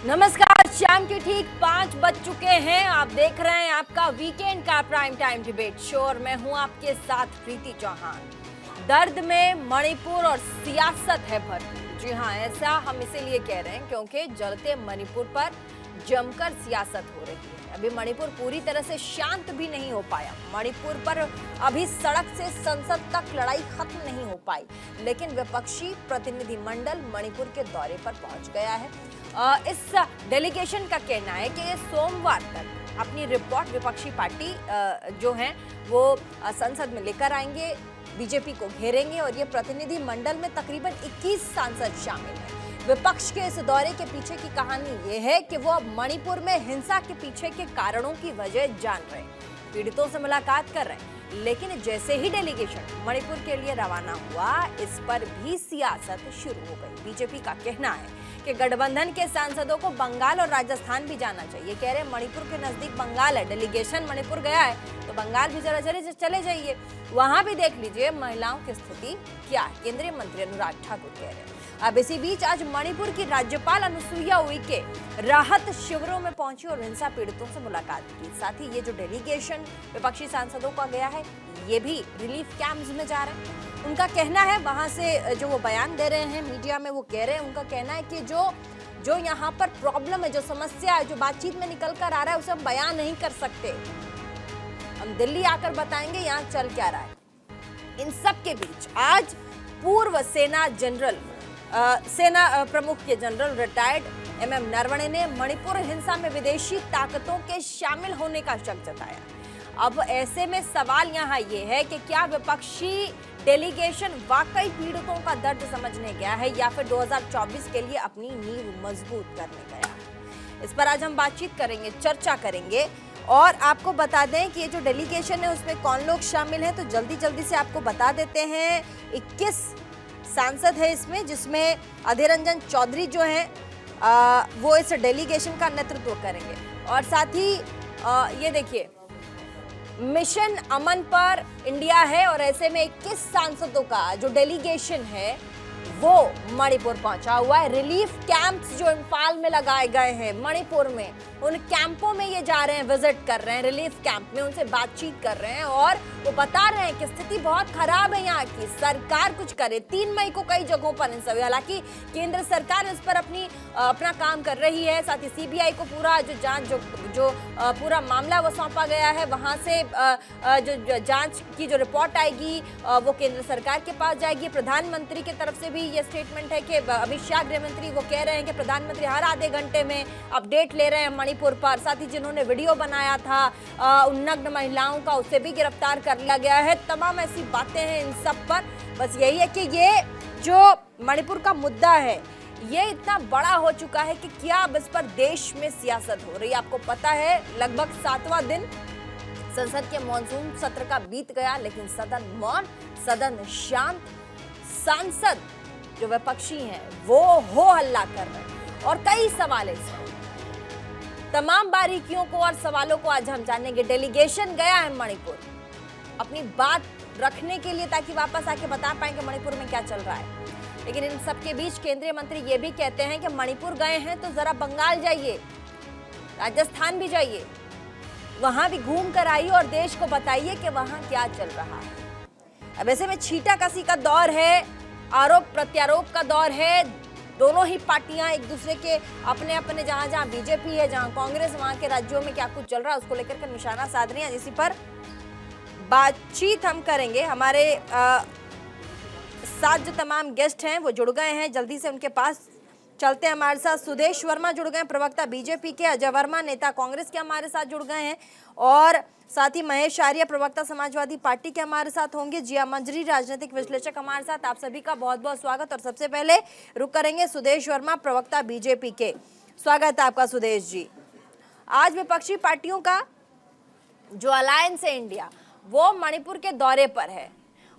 नमस्कार, शाम के ठीक 5 बज चुके हैं। आप देख रहे हैं आपका वीकेंड का प्राइम टाइम डिबेट शो और मैं हूं आपके साथ प्रीति चौहान। दर्द में मणिपुर और सियासत है भरपूर। जी हां, ऐसा हम इसीलिए कह रहे हैं क्योंकि जलते मणिपुर पर जमकर सियासत हो रही है। अभी मणिपुर पूरी तरह से शांत भी नहीं हो पाया। मणिपुर पर अभी सड़क से संसद तक लड़ाई खत्म नहीं हो पाई, लेकिन विपक्षी प्रतिनिधिमंडल मणिपुर के दौरे पर पहुंच गया है। इस डेलीगेशन का कहना है कि ये सोमवार तक अपनी रिपोर्ट विपक्षी पार्टी जो है वो संसद में लेकर आएंगे, बीजेपी को घेरेंगे और ये प्रतिनिधि मंडल में तकरीबन 21 सांसद शामिल हैं। विपक्ष के इस दौरे के पीछे की कहानी ये है कि वो अब मणिपुर में हिंसा के पीछे के कारणों की वजह जान रहे हैं, पीड़ितों से मुलाकात कर रहे हैं। लेकिन जैसे ही डेलीगेशन मणिपुर के लिए रवाना हुआ, इस पर भी सियासत शुरू हो गई। बीजेपी का कहना है कि गठबंधन के सांसदों को बंगाल और राजस्थान भी जाना चाहिए। कह रहे हैं मणिपुर के नजदीक बंगाल है, डेलीगेशन मणिपुर गया है तो बंगाल भी जरा चले जाइए, वहां भी देख लीजिए महिलाओं की स्थिति क्या है। केंद्रीय मंत्री अनुराग ठाकुर कह रहे हैं। अब इसी बीच आज मणिपुर की राज्यपाल अनुसुईया उइके राहत शिविरों में पहुंची और हिंसा पीड़ितों से मुलाकात की। साथ ही ये जो डेलीगेशन विपक्षी सांसदों का गया है, ये भी रिलीफ कैंप्स में जा रहे हैं। उनका कहना है, वहां से जो वो बयान दे रहे हैं मीडिया में, वो कह रहे हैं, उनका कहना है कि जो यहाँ पर प्रॉब्लम है, जो समस्या है, जो बातचीत में निकल कर आ रहा है, उसे हम बयान नहीं कर सकते। हम दिल्ली आकर बताएंगे यहाँ चल क्या रहा है। इन सब के बीच आज पूर्व सेना प्रमुख के जनरल रिटायर्ड MM नरवणे ने मणिपुर हिंसा में विदेशी ताकतों के शामिल होने का शक जताया। अब ऐसे में सवाल यहाँ ये है कि क्या विपक्षी डेलीगेशन वाकई पीड़ितों का दर्द समझने गया है या फिर 2024 के लिए अपनी नींव मजबूत करने गया है। इस पर आज हम बातचीत करेंगे, चर्चा करेंगे और आपको बता दें कि ये जो डेलीगेशन है उसमें कौन लोग शामिल हैं, तो जल्दी से आपको बता देते हैं। 21 सांसद है इसमें, जिसमें अधीर रंजन चौधरी जो हैं वो इस डेलीगेशन का नेतृत्व करेंगे। और साथ ही ये देखिए, मिशन अमन पर इंडिया है और ऐसे में 21 सांसदों का जो डेलीगेशन है वो मणिपुर पहुंचा हुआ है। रिलीफ कैंप्स जो इम्फाल में लगाए गए हैं मणिपुर में, उन कैंपों में ये जा रहे हैं, विजिट कर रहे हैं, रिलीफ कैंप में उनसे बातचीत कर रहे हैं और वो बता रहे हैं कि स्थिति बहुत खराब है यहाँ की, सरकार कुछ करे। 3 मई को कई जगहों पर हिंसा हुई, हालांकि केंद्र सरकार इस पर अपना काम कर रही है। साथ ही CBI को पूरा जो जांच जो पूरा मामला वो सौंपा गया है, वहां से जो जांच की जो रिपोर्ट आएगी वो केंद्र सरकार के पास जाएगी। प्रधानमंत्री की तरफ से भी ये स्टेटमेंट है कि अमित शाह गृह मंत्री वो कह रहे हैं कि प्रधानमंत्री हर आधे घंटे में अपडेट ले रहे हैं मणिपुर पर। साथ ही जिन्होंने वीडियो बनाया था उन नग्न महिलाओं का, उसे भी गिरफ्तार कर लिया गया है। तमाम ऐसी बातें हैं इन सब पर। बस यही है कि ये जो मणिपुर का मुद्दा है ये इतना बड़ा हो चुका है कि क्या अब इस पर देश में सियासत हो रही है। आपको पता है लगभग 7वां दिन संसद के मॉनसून सत्र का बीत गया, लेकिन सदन मौन, सदन शांत। सांसद जो विपक्षी हैं वो हो हल्ला कर रहे हैं और कई सवाल हैं। तमाम बारीकियों को और सवालों को आज हम जानेंगे। डेलीगेशन गया है मणिपुर अपनी बात रखने के लिए, ताकि वापस आके बता पाए कि मणिपुर में क्या चल रहा है। लेकिन इन सबके बीच केंद्रीय मंत्री ये भी कहते हैं कि मणिपुर गए हैं तो जरा बंगाल जाइए, राजस्थान भी जाइए, वहां भी घूम कर आइए और देश को बताइए कि वहां क्या चल रहा है। अब ऐसे में छींटाकशी का दौर है, आरोप प्रत्यारोप का दौर है। दोनों ही पार्टियां एक दूसरे के अपने जहां बीजेपी है, जहां कांग्रेस, वहां के राज्यों में क्या कुछ चल रहा है उसको लेकर के निशाना साध रही है। इसी पर बातचीत हम करेंगे। हमारे साथ जो तमाम गेस्ट हैं वो जुड़ गए हैं, जल्दी से उनके पास चलते हैं। हमारे साथ सुदेश वर्मा जुड़ गए, प्रवक्ता बीजेपी के, अजय वर्मा नेता कांग्रेस के हमारे साथ जुड़ गए हैं और साथ ही महेश आर्य प्रवक्ता समाजवादी पार्टी के हमारे साथ होंगे। जिया मंजरी राजनीतिक विश्लेषक हमारे साथ। आप सभी का बहुत बहुत स्वागत। और सबसे पहले रुक करेंगे सुदेश वर्मा प्रवक्ता बीजेपी के। स्वागत है आपका सुदेश जी। आज विपक्षी पार्टियों का जो अलायंस है इंडिया, वो मणिपुर के दौरे पर है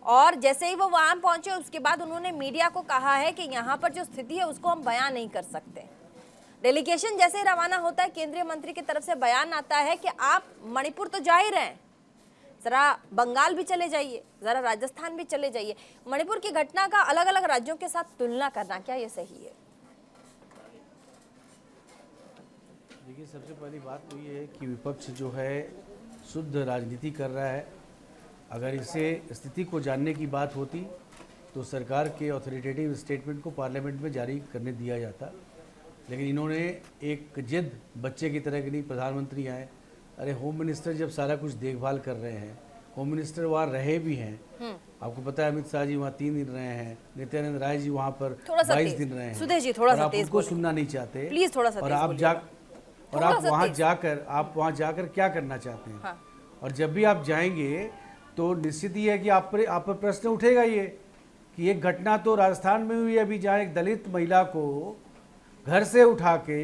और जैसे ही वो वहां पहुंचे उसके बाद उन्होंने मीडिया को कहा है कि यहाँ पर जो स्थिति है उसको हम बयान नहीं कर सकते। डेलीगेशन जैसे ही रवाना होता है, केंद्रीय मंत्री की तरफ से बयान आता है कि आप मणिपुर तो जा ही रहे हैं, जरा बंगाल भी चले जाइए, जरा राजस्थान भी चले जाइए। मणिपुर की घटना का अलग अलग राज्यों के साथ तुलना करना, क्या ये सही है? देखिए, सबसे पहली बात तो ये है कि विपक्ष जो है शुद्ध राजनीति कर रहा है। अगर इसे स्थिति को जानने की बात होती तो सरकार के ऑथोरिटेटिव स्टेटमेंट को पार्लियामेंट में जारी करने दिया जाता, लेकिन इन्होंने एक जिद बच्चे की तरह की नहीं। प्रधानमंत्री आए, अरे होम मिनिस्टर जब सारा कुछ देखभाल कर रहे हैं, होम मिनिस्टर वहाँ रहे भी हैं, आपको पता है अमित शाह जी वहाँ 3 दिन रहे हैं, नित्यानंद राय जी वहाँ पर 22 दिन रहे हैं। सुदेश जी थोड़ा सा आप तेज उनको सुनना नहीं चाहते प्लीज, थोड़ा सा और तेज आप वहाँ जाकर क्या करना चाहते हैं। हाँ। और जब भी आप जाएंगे तो निश्चित ही है कि आप पर प्रश्न उठेगा ये कि एक घटना तो राजस्थान में हुई अभी, जहाँ एक दलित महिला को घर से उठा के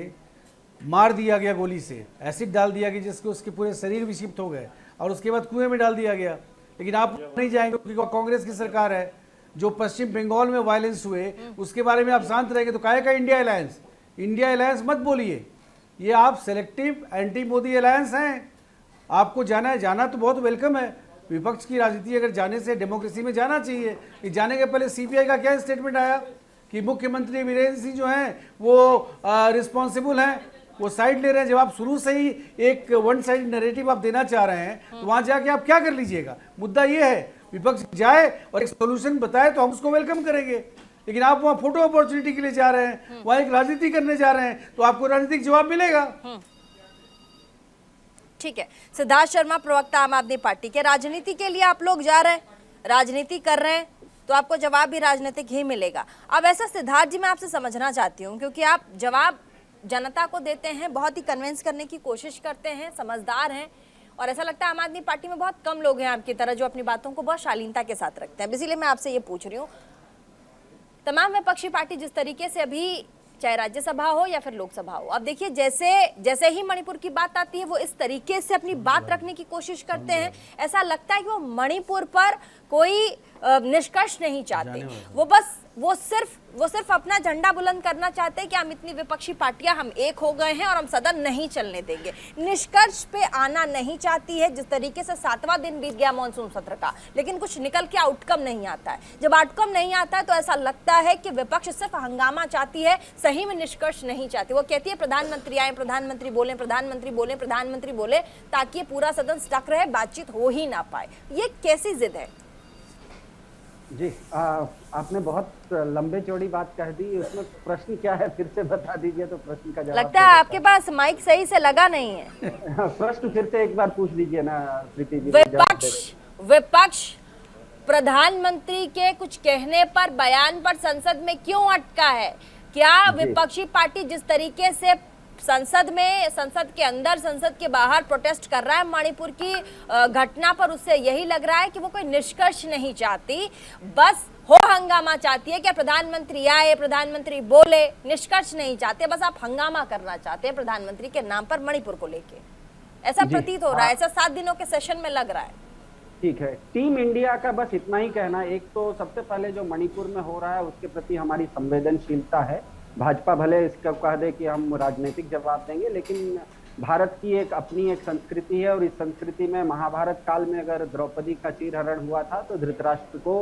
मार दिया गया, गोली से एसिड डाल दिया गया, जिसके उसके पूरे शरीर विक्षिप्त हो गए और उसके बाद कुएं में डाल दिया गया। लेकिन आप नहीं जाएंगे क्योंकि कांग्रेस की सरकार है। जो पश्चिम बंगाल में वायलेंस हुए उसके बारे में आप शांत रहेंगे तो काहे का इंडिया अलायंस? इंडिया अलायंस मत बोलिए, ये आप सेलेक्टिव एंटी मोदी अलायंस हैं। आपको जाना है, जाना तो बहुत वेलकम है। विपक्ष की राजनीति अगर जाने से डेमोक्रेसी में जाना चाहिए। कि जाने के पहले सीपीआई का क्या स्टेटमेंट आया कि मुख्यमंत्री वीरेंद्र सिंह जो हैं वो रिस्पॉन्सिबल हैं, वो साइड ले रहे हैं। जब आप शुरू से ही एक वन साइड नैरेटिव आप देना चाह रहे हैं तो वहां जाके आप क्या कर लीजिएगा? मुद्दा ये है विपक्ष जाए और एक सोल्यूशन बताए तो हम उसको वेलकम करेंगे, लेकिन आप वहां फोटो अपॉर्चुनिटी के लिए जा रहे हैं, वहां एक राजनीति करने जा रहे हैं तो आपको राजनीतिक जवाब मिलेगा। ठीक है, सिद्धार्थ शर्मा, प्रवक्ता आम आदमी पार्टी के, राजनीति के लिए आप लोग जा रहे हैं, राजनीति कर रहे हैं तो आपको जवाब भी राजनीतिक ही मिलेगा। अब ऐसा सिद्धार्थ जी मैं आपसे समझना चाहती हूँ, क्योंकि आप जवाब जनता को देते हैं, बहुत ही कन्विंस करने की कोशिश करते हैं, समझदार हैं, और ऐसा लगता है आम आदमी पार्टी में बहुत कम लोग हैं आपकी तरह जो अपनी बातों को बहुत शालीनता के साथ रखते हैं। इसीलिए मैं आपसे ये पूछ रही हूँ, तमाम विपक्षी पार्टी जिस तरीके से अभी, चाहे राज्यसभा हो या फिर लोकसभा हो, अब देखिए जैसे ही मणिपुर की बात आती है वो इस तरीके से अपनी बात रखने की कोशिश करते हैं, ऐसा लगता है कि वो मणिपुर पर कोई निष्कर्ष नहीं चाहते। वो सिर्फ अपना झंडा बुलंद करना चाहते हैं कि हम इतनी विपक्षी पार्टियां हम एक हो गए हैं और हम सदन नहीं चलने देंगे। निष्कर्ष पे आना नहीं चाहती है। जिस तरीके से 7वां दिन बीत गया मॉनसून सत्र का, लेकिन कुछ निकल के आउटकम नहीं आता है। जब आउटकम नहीं आता है तो ऐसा लगता है कि विपक्ष सिर्फ हंगामा चाहती है, सही में निष्कर्ष नहीं चाहती। वो कहती है प्रधानमंत्री आए, प्रधानमंत्री बोले, प्रधानमंत्री बोले, प्रधानमंत्री बोले, ताकि ये पूरा सदन स्टक रहे, बातचीत हो ही ना पाए। ये कैसी जिद है? जी, आपने बहुत लंबे चौड़ी बात कह दी। उसमें प्रश्न क्या है फिर से बता दीजिए तो प्रश्न का जवाब। लगता है आपके पास माइक सही से लगा नहीं है। प्रश्न फिर से एक बार पूछ लीजिए ना प्रीति जी। विपक्ष प्रधानमंत्री के कुछ कहने पर, बयान पर संसद में क्यों अटका है? क्या विपक्षी पार्टी जिस तरीके से संसद में, संसद के अंदर, संसद के बाहर प्रोटेस्ट कर रहा है मणिपुर की घटना पर, उससे यही लग रहा है कि वो कोई निष्कर्ष नहीं चाहती, बस हो हंगामा चाहती है कि प्रधानमंत्री आए, प्रधानमंत्री बोले, निष्कर्ष नहीं चाहते, बस आप हंगामा करना चाहते हैं प्रधानमंत्री के नाम पर मणिपुर को लेके। ऐसा प्रतीत हो रहा है, ऐसा 7 दिनों के सेशन में लग रहा है। ठीक है, टीम इंडिया का बस इतना ही कहना। एक तो सबसे पहले जो मणिपुर में हो रहा है उसके प्रति हमारी संवेदनशीलता है। भाजपा भले इसका कह दे कि हम राजनीतिक जवाब देंगे, लेकिन भारत की एक अपनी एक संस्कृति है और इस संस्कृति में महाभारत काल में अगर द्रौपदी का चीरहरण हुआ था तो धृतराष्ट्र को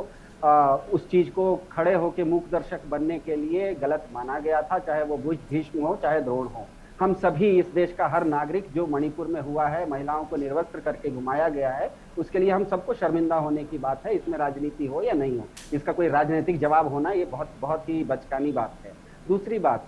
उस चीज को खड़े होकर मूक दर्शक बनने के लिए गलत माना गया था, चाहे वो भीष्म हो चाहे द्रोण हो। हम सभी, इस देश का हर नागरिक जो मणिपुर में हुआ है, महिलाओं को निर्वस्त्र करके घुमाया गया है, उसके लिए हम सबको शर्मिंदा होने की बात है। इसमें राजनीति हो या नहीं हो, इसका कोई राजनीतिक जवाब होना ये बहुत बहुत ही बचकानी बात है। दूसरी बात,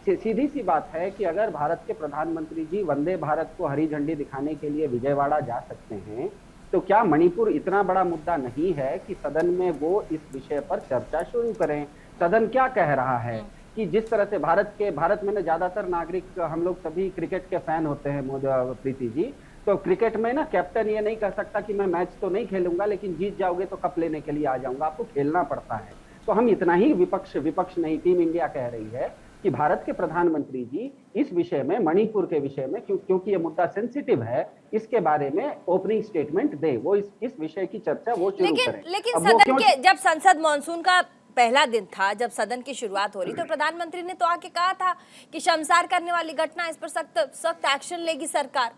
सीधी सी बात है कि अगर भारत के प्रधानमंत्री जी वंदे भारत को हरी झंडी दिखाने के लिए विजयवाड़ा जा सकते हैं तो क्या मणिपुर इतना बड़ा मुद्दा नहीं है कि सदन में वो इस विषय पर चर्चा शुरू करें? सदन क्या कह रहा है कि जिस तरह से भारत में ना ज्यादातर नागरिक, हम लोग सभी क्रिकेट के फैन होते हैं प्रीति जी, तो क्रिकेट में ना कैप्टन ये नहीं कह सकता कि मैं मैच तो नहीं खेलूंगा लेकिन जीत जाओगे तो कप लेने के लिए आ जाऊंगा, आपको खेलना पड़ता है। तो हम इतना ही विपक्ष नहीं, टीम इंडिया कह रही है कि भारत के प्रधानमंत्री जी इस विषय में, मणिपुर के विषय में, क्योंकि ये मुद्दा सेंसिटिव है, इसके बारे में ओपनिंग स्टेटमेंट दे, वो इस विषय की चर्चा वो शुरू करें। लेकिन सदन के, जब संसद मानसून का पहला दिन था, जब सदन की शुरुआत हो रही, तो प्रधानमंत्री ने तो आके कहा था कि शर्मसार करने वाली घटना, इस पर सख्त एक्शन लेगी सरकार।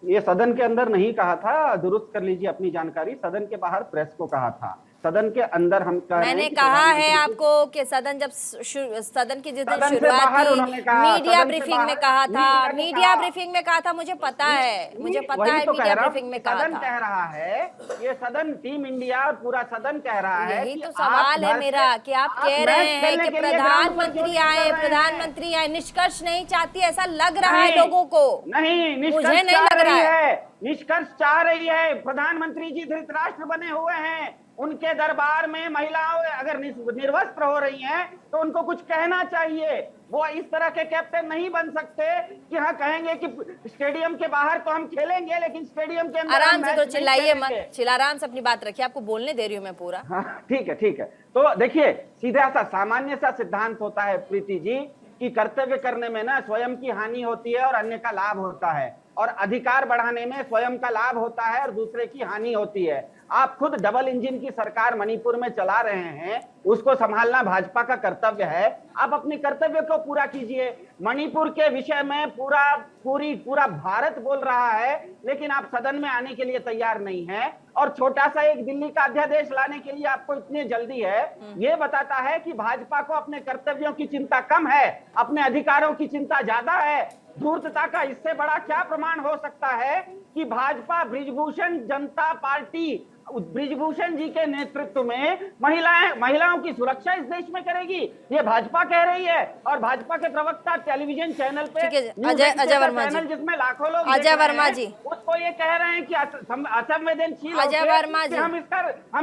ये सदन के अंदर नहीं कहा था, दुरुस्त कर लीजिए अपनी जानकारी, सदन के बाहर प्रेस को कहा था। सदन के अंदर हम कह रहे हैं मैंने कि कहा है प्रधानमंत्री को- आपको कि सदन की जिस दिन सदन से शुरुआत बाहर थी, उन्होंने कहा, मीडिया सदन से ब्रीफिंग में बाहर- कहा था, मीडिया ने मीडिया कहा। ब्रीफिंग में कहा था, मुझे पता है, मुझे पता वही है तो कह मीडिया रहा हूं, ब्रीफिंग में कहा सदन था। कह रहा है, ये सदन टीम इंडिया और पूरा सदन कह रहा है यही कि तो आप सवाल है घर मेरा से- कि आप कह मैच रहे हैं खेलने कि के लिए ग्राउंड पर प्रधानमंत्री क्यों आए, निकल रहे हैं? प्रधानमंत्री आए, निष्कर्ष नहीं चाहती, ऐसा लग रहा है नहीं, लोगों को। नहीं, मुझे निष्कर्ष नहीं चाह लग रहा रही है। है, निष्कर्ष चाह रही है। प्रधानमंत्री जी धृतराष्ट्र बने हुए हैं, उनके दरबार में महिलाओं अगर निर्वस्त्र हो रही हैं तो उनको कुछ कहना चाहिए। वो इस तरह के कैप्टन नहीं बन सकते कि हाँ कहेंगे कि स्टेडियम के बाहर तो हम खेलेंगे लेकिन स्टेडियम के अंदर हम आराम से मैच तो नहीं चिल्लाइए खेलेंगे। मत, चिल्ला, आराम से अपनी बात रखिए, आपको बोलने दे रही हूँ मैं पूरा। हाँ ठीक है, ठीक है। तो देखिए, सीधा सा सामान्य सा सिद्धांत होता है प्रीति जी कि कर्तव्य करने में ना स्वयं की हानि होती है और अन्य का लाभ होता है, और अधिकार बढ़ाने में स्वयं का लाभ होता है और दूसरे की हानि होती है। आप खुद डबल इंजन की सरकार मणिपुर में चला रहे हैं, उसको संभालना भाजपा का कर्तव्य है। आप अपने कर्तव्य को पूरा कीजिए। मणिपुर के विषय में पूरा भारत बोल रहा है, लेकिन आप सदन में आने के लिए तैयार नहीं है, और छोटा सा एक दिल्ली का अध्यादेश लाने के लिए आपको इतनी जल्दी है। ये बताता है कि भाजपा को अपने कर्तव्यों की चिंता कम है, अपने अधिकारों की चिंता ज्यादा है। धूर्तता का इससे बड़ा क्या प्रमाण हो सकता है कि भाजपा बृजभूषण जनता पार्टी बृजभूषण जी के नेतृत्व में महिलाओं की सुरक्षा इस देश में करेगी, ये भाजपा कह रही है। और भाजपा के प्रवक्ता टेलीविजन चैनल पे अजय वर्मा जी, जिसमें लाखों लोग अजय वर्मा जी उसको ये कह रहे हैं कि असंवेदनशील अजय वर्मा जी, हम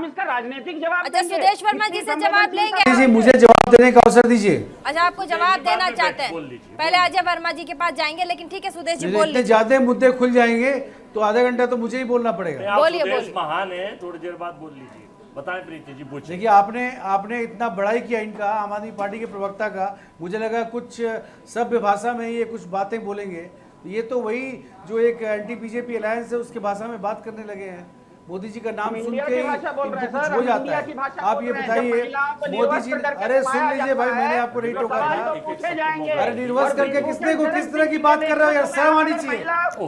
इसका राजनीतिक जवाब अच्छा देंगे। सुदेश वर्मा जी से जवाब लेंगे। जी मुझे जवाब देने का अवसर दीजिए। अच्छा आपको जवाब देना चाहते हैं, पहले अजय वर्मा जी के पास जाएंगे, लेकिन ठीक है सुदेश जी बोल इतने ज्यादा मुद्दे खुल जाएंगे तो आधा घंटा तो मुझे ही बोलना पड़ेगा। बोलिए, सुदेश बोलिए। महान है, थोड़ी देर बाद बोल लीजिए। बताएं प्रीति जी, पूछिए। देखिए आपने इतना बड़ाई किया इनका, आम आदमी पार्टी के प्रवक्ता का, मुझे लगा कुछ सभ्य भाषा में ये कुछ बातें बोलेंगे। ये तो वही जो एक एंटी बीजेपी अलायंस है उसके भाषा में बात करने लगे हैं। मोदी जी का नाम सुन के ही इनको कुछ हो जाता है। आप ये बताइए मोदी जी, अरे सुन लीजिए भाई, मैंने आपको नहीं टोका था। अरे निर्वस्त्र करके किस तरह की बात कर रहे हो यार, शर्म आनी चाहिए।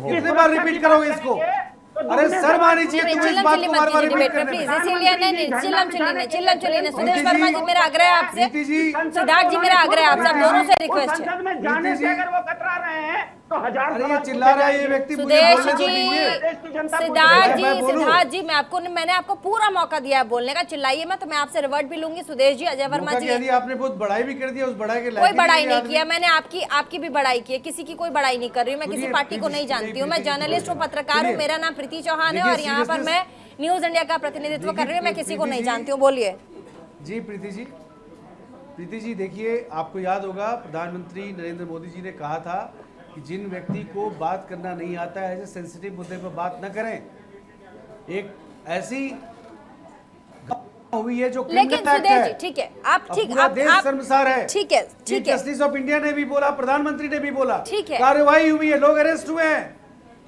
कितने बार रिपीट करोगे इसको? अरे शर्म आनी चाहिए तुम्हें इस बात को बार-बार रिपीट करने में। इसीलिए नहीं चिल्लम चिल्ली सुदेश वर्मा जी मेरा आग्रह है आपसे, सिद्धार्थ जी मेरा आग्रह है आपसे, आप दोनों से रिक्वेस्ट है। संसद में जाने से अगर वो कतरा रहे हैं तो हजार अरे ये चिल्ला रहा है ये व्यक्ति, मुझे सुदेश बोलने तो जी, दीजिए। सिद्धार्थ जी मैंने आपको पूरा मौका दिया है बोलने का, चिल्लाइए मत, तो मैं आपसे रिवर्ट भी लूंगी। सुदेश जी, अजय वर्मा जी, यदि आपने बहुत बड़ाई भी कर दिया, उस बड़ाई के कोई बड़ाई नहीं किया मैंने, आपकी भी बड़ाई की है, किसी की कोई बड़ाई नहीं कर रही हूँ। मैं किसी सुनिए, पार्टी को नहीं जानती हूँ, मैं जर्नलिस्ट हूँ, पत्रकार हूँ, मेरा नाम प्रीति चौहान है और यहाँ पर मैं न्यूज इंडिया का प्रतिनिधित्व कर रही हूँ। मैं किसी को नहीं जानती हूँ। बोलिए जी प्रीति जी देखिए, आपको याद होगा प्रधानमंत्री नरेंद्र मोदी जी ने कहा था कि जिन व्यक्ति को बात करना नहीं आता है, ऐसे सेंसिटिव मुद्दे पर बात न करें। एक ऐसी हुई है जो लेकिन सुदेश जी, ठीक है, आप ठीक पूरा देश शर्मसार है। ठीक है, ठीक है, जस्टिस ऑफ इंडिया ने भी बोला, प्रधानमंत्री ने भी बोला, ठीक है, कार्रवाई हुई है, लोग अरेस्ट हुए हैं,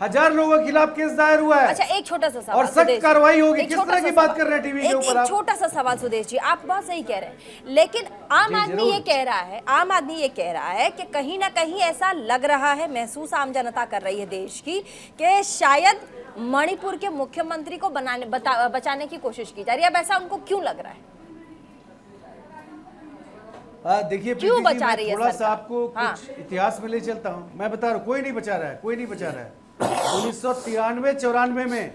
1000 लोगों के खिलाफ केस दायर हुआ है। अच्छा एक छोटा सा सवाल, और सख्त कार्रवाई होगी। किस तरह की बात कर रहे हैं टीवी के ऊपर आप? एक छोटा सा सवाल सुदेश जी, आप बहुत सही कह रहे हैं, लेकिन आम आदमी ये कह रहा है कि कहीं ना कहीं ऐसा लग रहा है, महसूस आम जनता कर रही है देश की, कि शायद मणिपुर के मुख्यमंत्री को बचाने की कोशिश की जा रही है। अब ऐसा उनको क्यों लग रहा है? देखिए क्यों बचा रही है थोड़ा सा सरकार? आपको कुछ इतिहास में ले चलता हूँ। मैं बता रहा हूँ, कोई नहीं बचा रहा है। 1993-94 में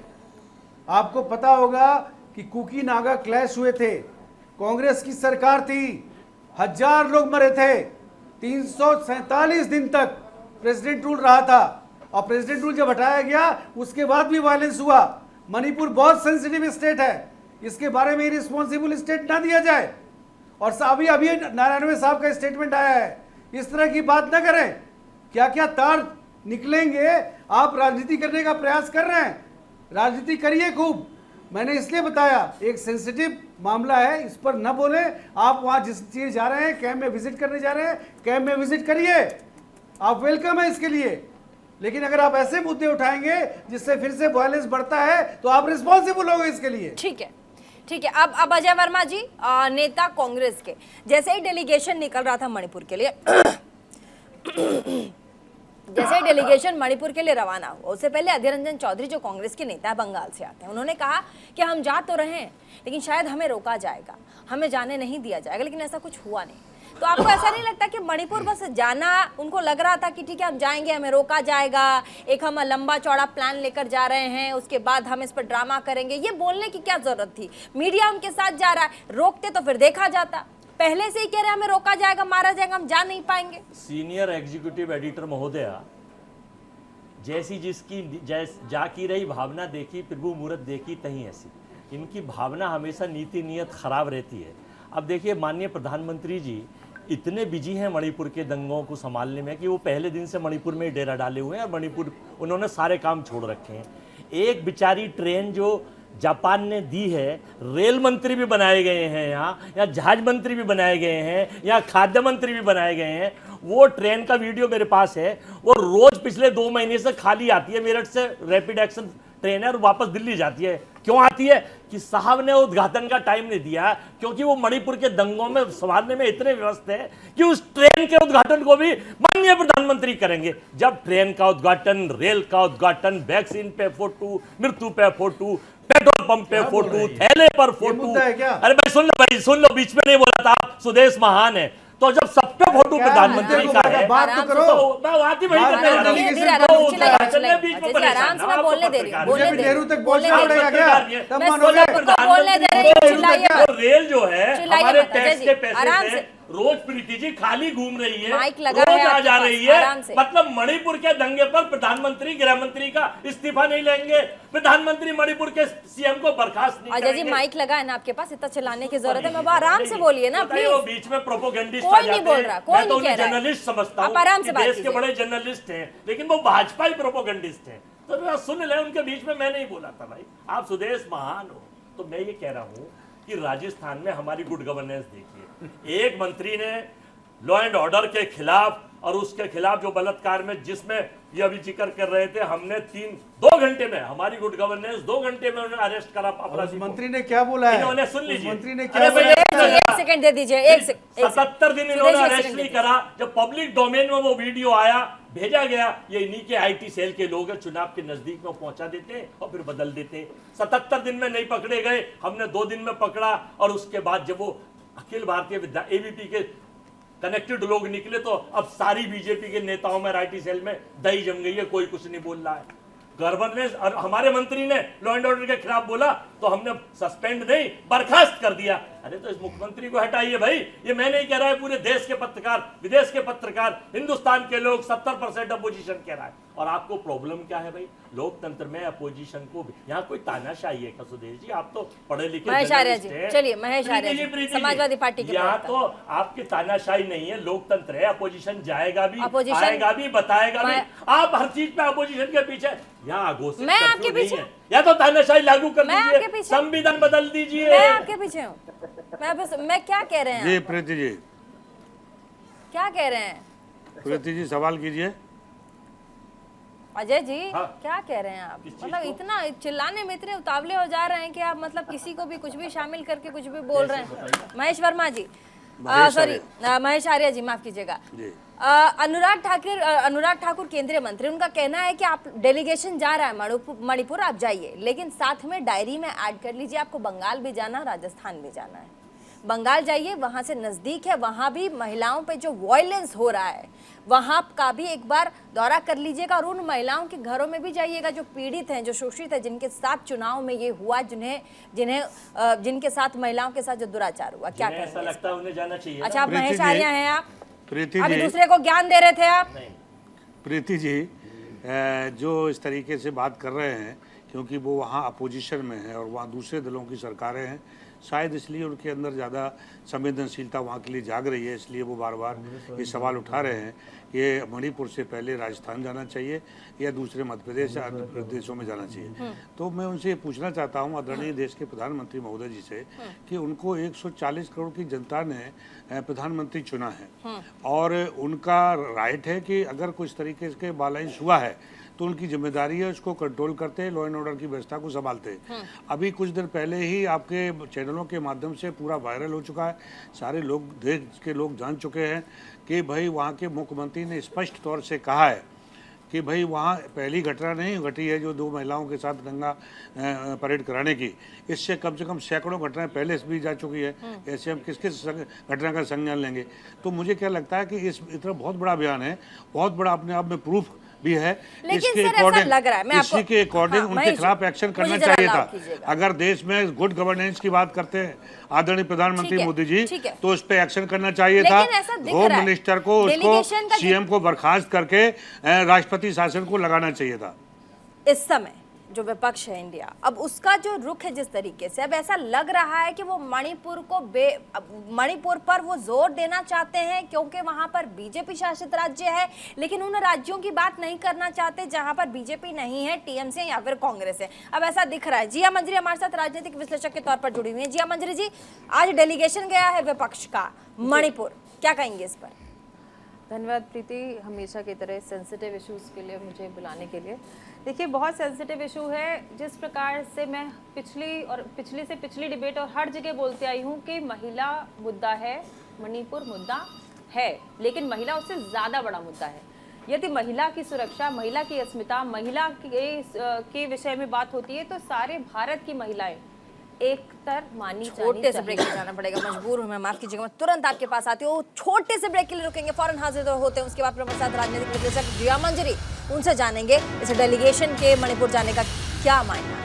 आपको पता होगा कि कुकी नागा क्लैश हुए थे, कांग्रेस की सरकार थी, 1000 लोग मरे थे, 347 दिन तक प्रेसिडेंट रूल रहा था, और प्रेसिडेंट रूल जब हटाया गया उसके बाद भी वायलेंस हुआ। मणिपुर बहुत सेंसिटिव स्टेट है, इसके बारे में रिस्पॉन्सिबल स्टेट ना दिया जाए। और अभी नारायण साहब का स्टेटमेंट आया है, इस तरह की बात ना करें। क्या क्या तार निकलेंगे, आप राजनीति करने का प्रयास कर रहे हैं, राजनीति करिए खूब। मैंने इसलिए बताया, एक सेंसिटिव मामला है, इस पर न बोले। आप वहां जिस चीज जा रहे हैं, कैंप में विजिट करने जा रहे हैं, कैंप में विजिट करिए, आप वेलकम है इसके लिए। लेकिन अगर आप ऐसे मुद्दे उठाएंगे जिससे फिर से वायलेंस बढ़ता है, तो आप रिस्पॉन्सिबल होंगे इसके लिए। ठीक है। अब अजय वर्मा जी, नेता कांग्रेस के, जैसे ही डेलीगेशन निकल रहा था मणिपुर के लिए जैसे डेलीगेशन मणिपुर के लिए रवाना हुआ उससे पहले अधीर रंजन चौधरी जो कांग्रेस के नेता है, बंगाल से आते हैं, उन्होंने कहा कि हम जा तो रहे हैं लेकिन शायद हमें रोका जाएगा, हमें जाने नहीं दिया जाएगा, लेकिन ऐसा कुछ हुआ नहीं। तो आपको ऐसा नहीं लगता कि मणिपुर बस जाना, उनको लग रहा था कि ठीक है हम जाएंगे, हमें रोका जाएगा, एक हम लंबा चौड़ा प्लान लेकर जा रहे हैं, उसके बाद हम इस पर ड्रामा करेंगे, ये बोलने की क्या जरूरत थी? मीडिया उनके साथ जा रहा है, रोकते तो फिर देखा जाता। पहले से ही कह रहे हमें रोका जाएगा, मारा जाएगा, हम जा नहीं पाएंगे। सीनियर एग्जीक्यूटिव एडिटर महोदया, जैसी जिसकी जा की रही भावना देखी, प्रभु मुहूर्त देखी तही ऐसी। इनकी भावना हमेशा नीति नियत खराब रहती है। अब देखिए, माननीय प्रधानमंत्री जी इतने बिजी हैं मणिपुर के दंगों को संभालने में कि वो पहले दिन से मणिपुर में डेरा डाले हुए हैं और मणिपुर उन्होंने सारे काम छोड़ रखे हैं। एक बेचारी ट्रेन जो जापान ने दी है, रेल मंत्री भी बनाए गए हैं यहाँ, या जहाज मंत्री भी बनाए गए हैं, या खाद्य मंत्री भी बनाए गए हैं। वो ट्रेन का वीडियो मेरे पास है, वो रोज पिछले 2 महीने से खाली आती है। मेरठ से रैपिड एक्शन ट्रेन है और वापस दिल्ली जाती है। क्यों आती है? कि साहब ने उद्घाटन का टाइम नहीं दिया, क्योंकि वो मणिपुर के दंगों में संभालने में इतने व्यस्त है कि उस ट्रेन के उद्घाटन को भी माननीय प्रधानमंत्री करेंगे। जब ट्रेन का उद्घाटन, रेल का उद्घाटन, वैक्सीन पे फोटो, मृत्यु पे फोटो, पेट्रोल पंप पे फोटो, थैले पर फोटो। अरे भाई सुन लो, बीच में नहीं बोला था आप, स्वदेश महान है। तो जब सब पे फोटो प्रधानमंत्री का है, बात तो करो। मैं आती वही करने जा रहा हूं। आराम से मैं बोलने दे रही हूं, बोलने दे नेहरू तक पहुंचना पड़ेगा क्या? तब मानोगे? बोलने दे रही हूं, चिल्लाइए मत। रेल जो है हमारे टैक्स के आराम पैसे से। से रोज प्रीति जी खाली घूम रही है, माइक लगा रोज है आ आपके जा पास, रही है। आराम से। मतलब मणिपुर के दंगे पर प्रधानमंत्री, गृह मंत्री का इस्तीफा नहीं लेंगे, प्रधानमंत्री मणिपुर के सीएम को बर्खास्त नहीं अजय जी, करेंगे। माइक लगा है ना आपके पास, इतना चिल्लाने की जरूरत है? मैं आराम से बोलिए ना बताइए, वो प्लीज। बीच में प्रोपोगंडिस्ट कोई आ नहीं जाते बोल हैं। रहा, कोई मैं तो नहीं उन्हें कह रहा है। जर्नलिस्ट समझता आप हूं आराम से कि बात देश के कीजिए। बड़े जर्नलिस्ट हैं, लेकिन वो भाजपा ही प्रोपोगंडिस्ट हैं। तो जरा सुन ले, उनके बीच में मैं नहीं बोला था। भाई आप स्वदेश महान हो, तो मैं ये कह रहा हूं कि राजस्थान में हमारी गुड गवर्नेंस देखिए। एक मंत्री ने लॉ एंड ऑर्डर के खिलाफ और उसके खिलाफ जो बलात्कार में, जिसमें ये अभी जिक्र कर रहे थे, हमने 2 घंटे में, हमारी गुड गवर्नेंस 2 घंटे में उन्हें अरेस्ट करा अपराधी को। मंत्री ने क्या बोला है? इन्होंने सुन लीजिए, मंत्री ने अरे क्या भाई, बोला? एक सेकंड दे दीजिए, एक सेकंड। 77 दिन इन्होंने अरेस्ट नहीं करा। जब पब्लिक डोमेन में वो वीडियो आया, भेजा गया, ये इन्हीं के आईटी सेल के लोग हैं, चुनाव के नजदीक में पहुंचा देते और फिर बदल देते। 77 दिन में नहीं पकड़े गए, हमने 2 दिन में पकड़ा। और उसके बाद जब वो अखिल भारतीय एबीपी के कनेक्टेड लोग निकले, तो अब सारी बीजेपी के नेताओं में आईटी सेल में दही जम गई है, कोई कुछ नहीं बोल रहा है। गवर्नर और हमारे मंत्री ने लॉ एंड ऑर्डर के खिलाफ बोला तो हमने सस्पेंड नहीं, बर्खास्त कर दिया। अरे तो इस मुख्यमंत्री को हटाइए भाई। ये मैं नहीं कह रहा है, पूरे देश के पत्रकार, विदेश के पत्रकार, हिंदुस्तान के लोग, 70% अपोजिशन कह रहा है। और आपको प्रॉब्लम क्या है भाई? लोकतंत्र में अपोजिशन को यहाँ कोई तानाशाही है? सुदेश जी, आप तो पढ़े लिखे महेश आर्य जी, जर्नलिस्ट हैं। चलिए महेश आर्य जी, प्रीति जी, समाजवादी पार्टी के यहाँ प्रवक्ता। तो आपकी तानाशाही नहीं है, लोकतंत्र है। अपोजिशन जाएगा भी, अपोजिशन- आएगा भी, बताएगा भी। मैं- आप हर चीज पे अपोजिशन के पीछे यहाँ घोषित मैं कर्फ्यू आपके नहीं पीछे? है। या तो तानाशाही लागू कर मैं आपके दीजिए, पीछे? संविधान बदल दीजिए। मैं आपके पीछे हूँ। मैं क्या कह रहे हैं जी आप? प्रीति जी, क्या कह रहे हैं प्रीति जी सवाल कीजिए। अजय जी? हाँ। क्या कह रहे हैं आप? किस चीज मतलब को? इतना चिल्लाने में इतने उतावले हो जा रहे हैं कि आप मतलब किसी को भी कुछ भी शामिल करके कुछ भी बोल रहे हैं। महेश वर्मा जी, सॉरी महेश आर्य जी, माफ कीजिएगा। जी अनुराग ठाकुर केंद्रीय मंत्री, उनका कहना है कि आप डेलीगेशन जा रहा है मणिपुर, आप जाइए, लेकिन साथ में डायरी में ऐड कर लीजिए आपको बंगाल भी जाना, राजस्थान भी जाना है। बंगाल जाइए, वहां से नजदीक है, वहां भी महिलाओं पे जो वायलेंस हो रहा है वहां का भी एक बार दौरा कर लीजिएगा और उन महिलाओं के घरों में भी जाइएगा जो पीड़ित हैं, जो शोषित है, जिनके साथ चुनाव में ये हुआ, जिनके साथ महिलाओं के साथ जो दुराचार हुआ। क्या जिन्हें ऐसा करेंगे? लगता है उन्हें जाना चाहिए। अच्छा, आप प्रीति महेश जी, आर्य हैं आप? प्रीति अभी जी, दूसरे को ज्ञान दे रहे थे आप। प्रीति जी जो इस तरीके से बात कर रहे हैं, क्योंकि वो वहाँ अपोजिशन में है और वहाँ दूसरे दलों की सरकारें हैं, शायद इसलिए उनके अंदर ज़्यादा संवेदनशीलता वहाँ के लिए जाग रही है, इसलिए वो बार बार ये सवाल उठा रहे हैं कि मणिपुर से पहले राजस्थान जाना चाहिए या दूसरे मध्य प्रदेश या अन्य प्रदेशों में जाना चाहिए। तो मैं उनसे ये पूछना चाहता हूँ आदरणीय देश के प्रधानमंत्री महोदय जी से कि उनको 140 करोड़ की जनता ने प्रधानमंत्री चुना है और उनका राइट है कि अगर कुछ तरीके के बालाइंस हुआ है तो उनकी जिम्मेदारी है उसको कंट्रोल करते हैं, लॉ एंड ऑर्डर की व्यवस्था को संभालते हैं। अभी कुछ देर पहले ही आपके चैनलों के माध्यम से पूरा वायरल हो चुका है, सारे लोग देश के लोग जान चुके हैं कि भाई वहाँ के मुख्यमंत्री ने स्पष्ट तौर से कहा है कि भाई वहाँ पहली घटना नहीं घटी है जो 2 महिलाओं के साथ गंगा परेड कराने की, इससे कम से कम सैकड़ों घटनाएं पहले से भी जा चुकी है। ऐसे हम किस किस घटना का संज्ञान लेंगे? तो मुझे क्या लगता है कि इस इतना बहुत बड़ा अभियान है, बहुत बड़ा अपने आप में प्रूफ भी है। लेकिन सर ऐसा लग रहा है, मैं इसी के अकॉर्डिंग हाँ, उनके खिलाफ एक्शन करना चाहिए था। अगर देश में गुड गवर्नेंस की बात करते हैं आदरणीय प्रधानमंत्री मोदी जी, तो उस पे एक्शन करना चाहिए था। होम मिनिस्टर को, उसको सीएम को बर्खास्त करके राष्ट्रपति शासन को लगाना चाहिए था। इस समय जो विपक्ष है इंडिया, अब उसका जो रुख है जिस तरीके से, अब ऐसा लग रहा है कि वो मणिपुर पर वो जोर देना चाहते हैं क्योंकि वहां पर बीजेपी शासित राज्य है, लेकिन उन राज्यों की बात नहीं करना चाहते जहां पर बीजेपी नहीं है, टीएमसी या फिर कांग्रेस है। अब ऐसा दिख रहा है। जिया मंजरी हमारे साथ राजनीतिक विश्लेषक के तौर पर जुड़ी हुई है। जिया मंजरी जी, आज डेलीगेशन गया है विपक्ष का मणिपुर, क्या कहेंगे इस पर? धन्यवाद प्रीति, हमेशा की तरह सेंसिटिव इश्यूज़ के लिए मुझे बुलाने के लिए। देखिए, बहुत सेंसिटिव इशू है। जिस प्रकार से मैं पिछली डिबेट और हर जगह बोलते आई हूँ कि महिला मुद्दा है, मणिपुर मुद्दा है, लेकिन महिला उससे ज़्यादा बड़ा मुद्दा है। यदि महिला की सुरक्षा, महिला की अस्मिता, महिला के विषय में बात होती है तो सारे भारत की महिलाएं एकतर मानी छोटे से ब्रेक जाना पड़ेगा, मजबूर हूं मैं, माफ कीजिएगा। मैं तुरंत आपके पास आती हूँ, छोटे से ब्रेक के लिए रुकेंगे, फौरन हाजिर होते हैं। उसके बाद हमारे साथ राजनीतिक विश्लेषक जिया मंजरी, उनसे जानेंगे इस डेलीगेशन के मणिपुर जाने का क्या मायना है।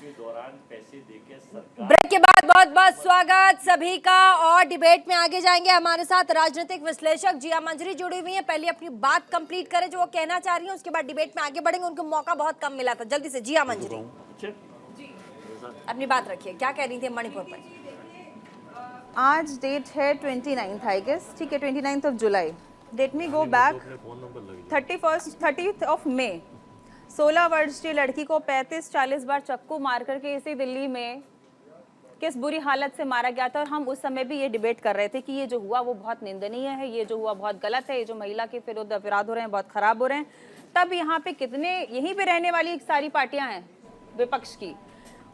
के दौरान पैसे देके सरकार। ब्रेक के बाद बहुत बहुत स्वागत सभी का, और डिबेट में आगे जाएंगे। हमारे साथ राजनीतिक विश्लेषक जिया मंजरी जुड़ी हुई है। पहले अपनी बात कंप्लीट करें जो वो कहना चाह रही है, उसके बाद डिबेट में आगे बढ़ेंगे। उनको मौका बहुत कम मिला था। जल्दी से जिया मंजरी अपनी बात रखिए, क्या कह रही थी मणिपुर पर? आज डेट है 29 आई गेस, ठीक है, 29 of July. Let me go back 30th of May. 16 वर्षीय लड़की को 35-40 बार चक्कू मार करके इसी दिल्ली में किस बुरी हालत से मारा गया था। और हम उस समय भी ये डिबेट कर रहे थे कि ये जो हुआ वो बहुत निंदनीय है, ये जो हुआ बहुत गलत है, ये जो महिला के विरुद्ध अपराध हो रहे हैं बहुत खराब हो रहे हैं। तब यहाँ पे कितने, यहीं पे रहने वाली सारी पार्टियां हैं विपक्ष की,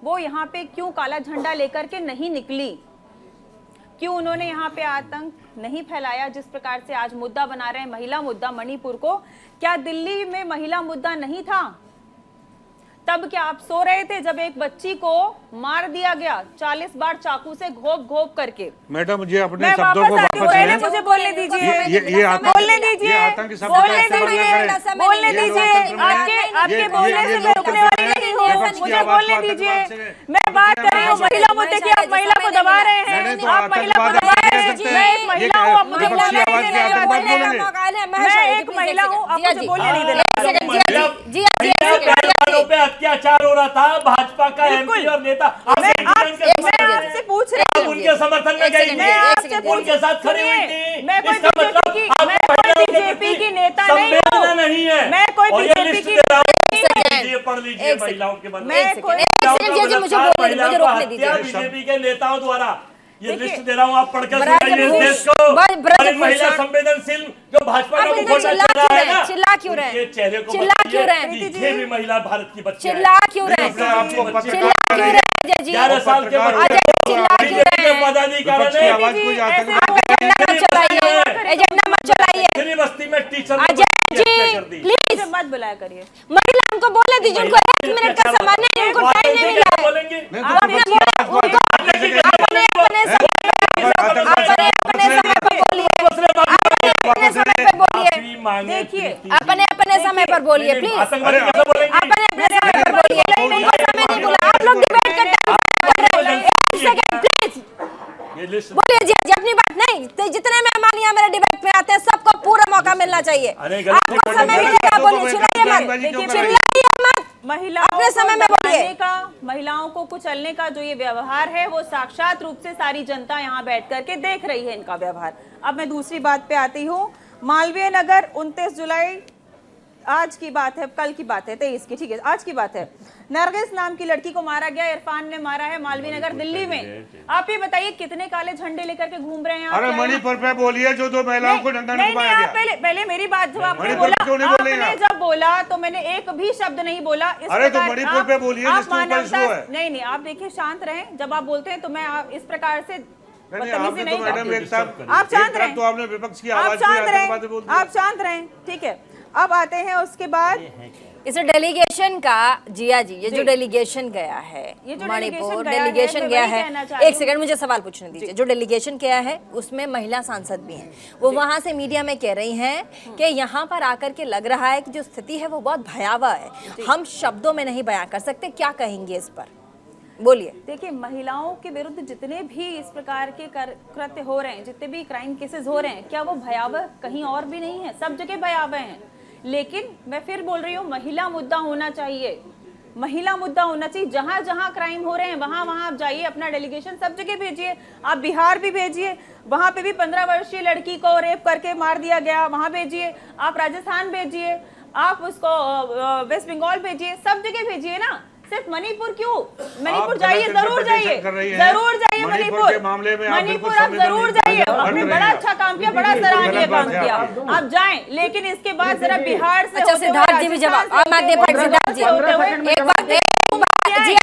वो यहाँ पे क्यों काला झंडा लेकर के नहीं निकली? क्यों उन्होंने यहाँ पे आतंक नहीं फैलाया जिस प्रकार से आज मुद्दा बना रहे हैं महिला मुद्दा मणिपुर को? क्या दिल्ली में महिला मुद्दा नहीं था? तब क्या आप सो रहे थे जब एक बच्ची को मार दिया गया 40 बार चाकू से घोप करके? मैडम, मुझे अपने शब्दों को वापस लें, मुझे बोलने दीजिए, बोलने दीजिए, बोलने दीजिए। आपके बोलने से मैं रुकने वाली नहीं हूँ, मुझे बोलने दीजिए। मैं बात कर रही हूँ महिला मुद्दे की, आप महिला को दबा रहे हैं, आप महिला को दबा रहे हैं। मैं एक महिला हूँ, आप मुझे बोलने नहीं दे रहे। मैं एक महिला हूँ, आप मुझे बोलने नहीं दे रहे। अत्याचार हो रहा था, भाजपा का एमपी और नेता आपसे पूछ रही हूँ, उनके समर्थन में गई, उनके साथ खड़ी हुई थी। मैं कोई बीजेपी की नेता नहीं है, मैं कोई बीजेपी की पढ़ लीजिए महिलाओं के बंद, बीजेपी के नेताओं द्वारा ये लिस्ट दे रहा हूँ, आप पढ़कर सुनाइए इस देश को। महिला संवेदनशील जो भाजपा का मुखौटा चल रहा है ना, चिल्ला क्यों रहे हैं? चेहरे को चिल्ला क्यों रहे हैं? ये भी महिला भारत की बच्ची है। चिल्ला क्यों रहे हैं? चिल्ला क्यों रहे हैं जी? 11 साल के चिल्ला क्यों रहे हैं? पदाधिकारी ने एजेंडा मत चलाइए। बस्ती में टीचर प्लीज मत बुलाया करिए। महिला उनको बोलने दीजिए, उनको 1 मिनट का समय नहीं, उनको टाइम नहीं मिला है। अपने समय पर बोलिए, अपने समय पर बोलिए, देखिए अपने समय पर बोलिए प्लीज, अपने समय पर बोलिए। उनको समय नहीं मिला, आप लोग डिबेट का टाइम प्लीज बोलिए जी। अपनी बात नहीं, तो जितने मेहमान यहाँ मेरे डिबेट में आते हैं सबको पूरा मौका मिलना चाहिए। आपको समय मिलेगा, बोलिए, चिल्लाइए मत, अपने समय में बोलिए। महिलाओं को कुचलने का जो ये व्यवहार है वो साक्षात रूप से सारी जनता यहाँ बैठ करके देख रही है इनका व्यवहार। अब मैं दूसरी बात पे आती हूँ। मालवीय नगर 29 जुलाई, आज की बात है, कल की बात है, 23 की, ठीक है, आज की बात है। नरगिस नाम की लड़की को मारा गया, इरफान ने मारा है मालवीय नगर दिल्ली में। आप ये बताइए कितने काले झंडे लेकर के घूम रहे हैं? अरे मणिपुर पे बोलिए जो 2 महिलाओं को डंडा नहीं मारा गया। पहले मेरी बात जब आपने बोला, आपने जब बोला तो मैंने एक भी शब्द नहीं बोला। अरे तो मणिपुर पे बोलिए जिसके ऊपर इशू है। नहीं, आप देखिए, शांत रहें। जब आप बोलते हैं तो मैं इस प्रकार से नहीं, बदतमीजी आपने नहीं तो मैडम एक साथ आप शांत एक तरफ रहें। तो आपने विपक्ष की आप आवाज को शांत आतंकवादी बोल रहें, दिया। आप शांत रहें, ठीक है। अब आते हैं उसके बाद इस डेलीगेशन का, जिया जी, ये जो डेलीगेशन गया है ये जो मणिपुर, डेलीगेशन गया है, डेलीगेशन मैं गया वही है, कहना चाह रही एक सेकंड मुझे सवाल पूछने दीजिए। जो डेलीगेशन गया है उसमें महिला सांसद भी हैं, वो वहां से मीडिया में कह रही हैं कि यहाँ पर आकर के लग रहा है कि जो स्थिति है वो बहुत भयावह है, हम शब्दों में नहीं बयां कर सकते। क्या कहेंगे इस पर, बोलिए। देखिए, महिलाओं के विरुद्ध जितने भी इस प्रकार के कृत्य हो रहे हैं, जितने भी क्राइम केसेस हो रहे हैं, क्या वो भयावह कहीं और भी नहीं है? सब जगह भयावह हैं। लेकिन मैं फिर बोल रही हूँ, महिला मुद्दा होना चाहिए, महिला मुद्दा होना चाहिए। जहां जहां क्राइम हो रहे हैं वहां वहां आप जाइए, अपना डेलीगेशन सब जगह भेजिए। आप बिहार भी भेजिए, वहां पे भी 15 वर्षीय लड़की को रेप करके मार दिया गया, वहां भेजिए। आप राजस्थान भेजिए, आप उसको वेस्ट बंगाल भेजिए, सब जगह भेजिए ना। सिर्फ मणिपुर क्यों? मणिपुर जाइए, जरूर जाइए, जरूर जाइए मणिपुर के मामले में आप मणिपुर बिल्कुल आप जरूर जाइए। संवेदनशील आपने बन बड़ा रही हैं। अच्छा काम किया, बड़ा सराहनीय काम किया, आप जाएं। लेकिन इसके बाद जरा बिहार से अच्छा, होते हुए, सिद्धार्थ जी भी जवाब, और मैं दे पार्टी सिद्धार्थ जी एक बात,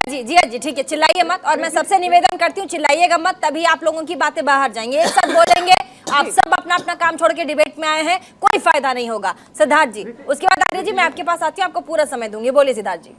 जिया जी ठीक है, चिल्लाइए मत, और मैं सबसे निवेदन करती हूँ चिल्लाइएगा मत, तभी आप लोगों की बातें बाहर जाएंगी। एक साथ बोलेंगे, आप सब अपना अपना काम छोड़ के डिबेट में आए हैं, कोई फायदा नहीं होगा। सिद्धार्थ जी, उसके बाद आर्य जी मैं आपके पास आती हूँ, आपको पूरा समय दूंगी। बोलिए सिद्धार्थ जी।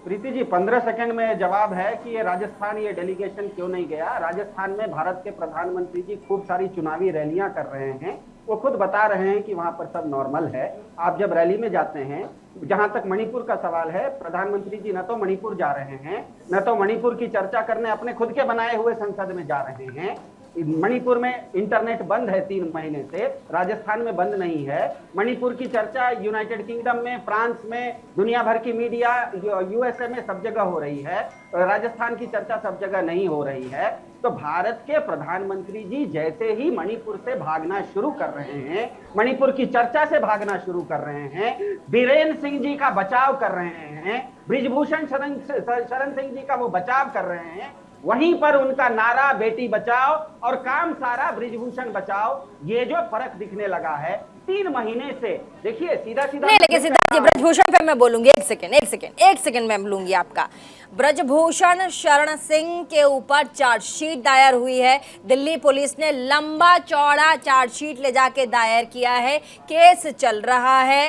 प्रीति जी, 15 सेकंड में जवाब है कि ये राजस्थान, ये डेलीगेशन क्यों नहीं गया। राजस्थान में भारत के प्रधानमंत्री जी खूब सारी चुनावी रैलियां कर रहे हैं, वो खुद बता रहे हैं कि वहां पर सब नॉर्मल है। आप जब रैली में जाते हैं, जहां तक मणिपुर का सवाल है, प्रधानमंत्री जी न तो मणिपुर जा रहे हैं, न तो मणिपुर की चर्चा करने अपने खुद के बनाए हुए संसद में जा रहे हैं। मणिपुर में इंटरनेट बंद है 3 महीने से, राजस्थान में बंद नहीं है। मणिपुर की चर्चा यूनाइटेड किंगडम में, फ्रांस में, दुनिया भर की मीडिया, यूएसए में सब जगह हो रही है। राजस्थान की चर्चा सब जगह नहीं हो रही है। तो भारत के प्रधानमंत्री जी जैसे ही मणिपुर से भागना शुरू कर रहे हैं, मणिपुर की चर्चा से भागना शुरू कर रहे हैं, बीरेन्द्र सिंह जी का बचाव कर रहे हैं, ब्रिजभूषण शरण सिंह जी का वो बचाव कर रहे हैं, वहीं पर उनका नारा बेटी बचाओ और काम सारा ब्रिजभूषण बचाओ। ये जो फर्क दिखने लगा है 3 महीने से, देखिए सीधा सीधा नहीं, लेकिन सिद्धार्थ जी, ब्रजभूषण पे मैं बोलूंगी। एक सेकंड मैं लूंगी आपका। ब्रजभूषण शरण सिंह के ऊपर चार्जशीट दायर हुई है, दिल्ली पुलिस ने लंबा चौड़ा चार्जशीट ले जाके दायर किया है, केस चल रहा है।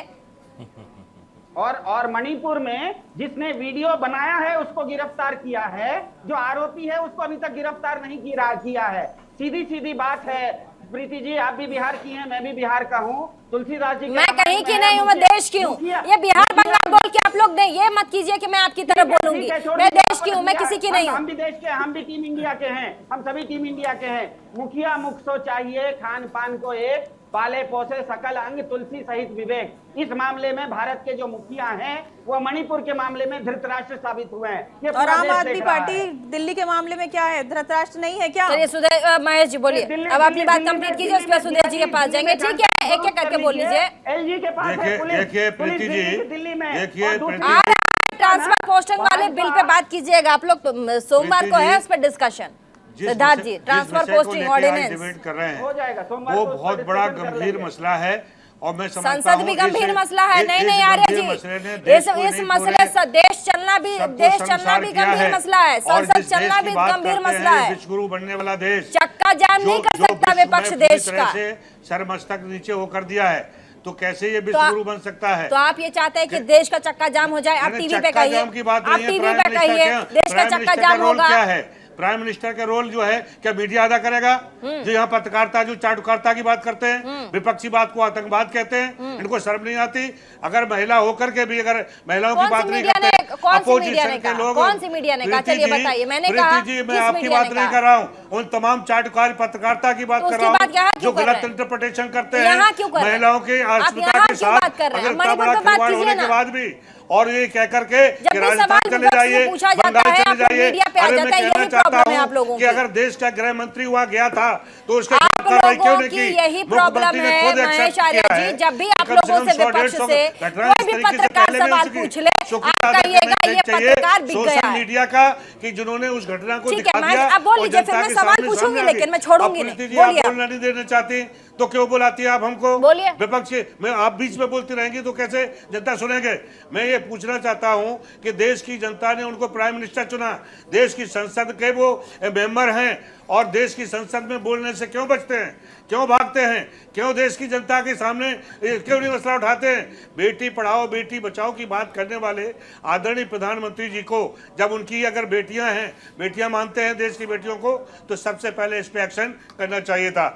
और मणिपुर में जिसने वीडियो बनाया है उसको गिरफ्तार किया है, जो आरोपी है उसको अभी तक गिरफ्तार नहीं किया है। सीधी सीधी बात है। प्रीति जी, आप भी बिहार की हैं, मैं भी बिहार का हूँ। तुलसीदास जी, मैं कहीं की नहीं हूँ, मैं देश की हूँ। ये बिहार बंगाल बोल के आप लोग नहीं, ये मत कीजिए कि मैं आपकी तरफ बोलूंगी। मैं देश की हूँ, मैं किसी की नहीं हूँ। हम भी देश के, हम भी टीम इंडिया के हैं, हम सभी टीम इंडिया के हैं। मुखिया मुख सो चाहिए, खान पान को एक, पाले पोसे सकल अंग, तुलसी सहित विवेक। इस मामले में भारत के जो मुखिया हैं वो मणिपुर के मामले में धृतराष्ट्र साबित हुए हैं। ये और पूरा आम देश आदमी देख रहा पार्टी है। दिल्ली के मामले में क्या है? धृतराष्ट्र नहीं है क्या? चलिए महेश जी बोलिए, अब अपनी बात कंप्लीट कीजिए, उसके बाद सुधीर जी के पास जाएंगे। ठीक है, एक एक करके बोल लीजिए। एलजी के पास है पुलिस, देखिए पुलिस प्रीति जी, दिल्ली में, देखिए और दूसरी- प्रीति ट्रांसफर पोस्टिंग वाले बिल पे बात कीजिएगा आप लोग, सोमवार को है उस पर डिस्कशन। सिद्धार्थ जी, ट्रांसफर पोस्टिंग ऑर्डिनेंस डिबेट कर रहे हैं, हो जाएगा सोमवार वो को, उसको बहुत बड़ा discussion कर गंभीर लेंगे। मसला है। और मैं समझता संसद हूं भी इस- गंभीर मसला है। इस- नहीं इस नहीं आर्य गंभीर जी, मसले ने देश को इस नहीं, मसले पूरे से देश चलना भी गंभीर मसला है, संसद चलना भी गंभीर मसला है। विश्वगुरु बनने वाला देश चक्का जाम नहीं कर सकता विपक्ष देश का। सर मस्तक नीचे होकर दिया है, तो कैसे ये विश्वगुरु बन सकता है? तो आप ये चाहते हैं कि देश का चक्का जाम हो जाए? आप टीवी पे कहिए, जाम की बात आप नहीं है, टीवी प्राइम पे मिनिस्टर कहिए क्या- देश का प्राइम चक्का मिनिस्टर जाम का रोल होगा। क्या है? प्राइम मिनिस्टर का रोल जो है क्या मीडिया अदा करेगा? जो यहाँ पत्रकारिता, जो चाटुकारिता की बात करते हैं, विपक्षी बात को आतंकवाद कहते हैं, इनको शर्म नहीं आती? अगर महिला होकर के भी अगर महिलाओं की बात नहीं करते, अपोजिशन के लोग, कौन सी मीडिया ने कहा? चलिए बताइए। मैंने कहा प्रीति जी, मैं आपकी बात नहीं कर रहा हूँ, उन तमाम चाटुकार पत्रकारिता की बात तो कर उसकी रहा बात यहाँ हूँ जो क्यों कर गलत रहे हैं? इंटरप्रिटेशन करते यहाँ हैं क्यों कर रहे हैं? महिलाओं की आप अस्मिता यहाँ के क्यों साथ। बात कर रहे हैं? अगर इतना मणिपुर बड़ा पे बात खिलवाड़ कीजिए होने ना। के बाद भी, और ये कह करके जब कि भी राजस्थान सवाल चले विपक्ष से जाइए, पूछा जाता बंगाल है, चले आप लोग जाइए। मीडिया पे आ अरे जाता मैं है, कहना यही चाहता प्रॉब्लम है आप हूँ लोगों कि की। अगर देश का गृह मंत्री वहाँ गया था तो उसके आप खिलाफ कार्रवाई क्यों लोगों नहीं की की? यही प्रॉब्लम मुख्यमंत्री ने है खुद महेश एक्सेप्ट आर्य किया जी, है जब भी कि आप कम लोगों कम से 100-150 विपक्ष से घटनाएं कोई इस भी तरीके से पत्रकार पहले भी हो सवाल चुकी। पूछ ले, शोकी आप आदर कहिएगा करना ये चाहिए पत्रकार बिक गया सोशल है। मीडिया का कि जिन्होंने उस घटना को ठीक है, दिखा मैं- दिया आप बोल और लीजिए, फिर जनता मैं के सवाल सामने पूछूंगी, सामने आ लेकिन गई। मैं छोड़ूंगी अब नहीं। प्रीति जी आप बोलिए आप। बोलना नहीं देना चाहती तो क्यों बुलाती है आप हमको? बोलिए। विपक्ष में आप बीच में बोलती रहेंगी तो कैसे जनता सुनेंगे? मैं ये पूछना चाहता हूं कि देश की जनता ने उनको प्राइम मिनिस्टर चुना, देश की संसद के वो मेंबर हैं और देश की संसद में बोलने से क्यों बचते हैं, क्यों भागते हैं, क्यों देश की जनता के सामने क्यों नहीं मसला उठाते हैं? बेटी पढ़ाओ बेटी बचाओ की बात करने वाले आदरणीय प्रधानमंत्री जी को जब उनकी अगर बेटियां हैं, बेटियां मानते हैं देश की बेटियों को, तो सबसे पहले इस पे एक्शन करना चाहिए था।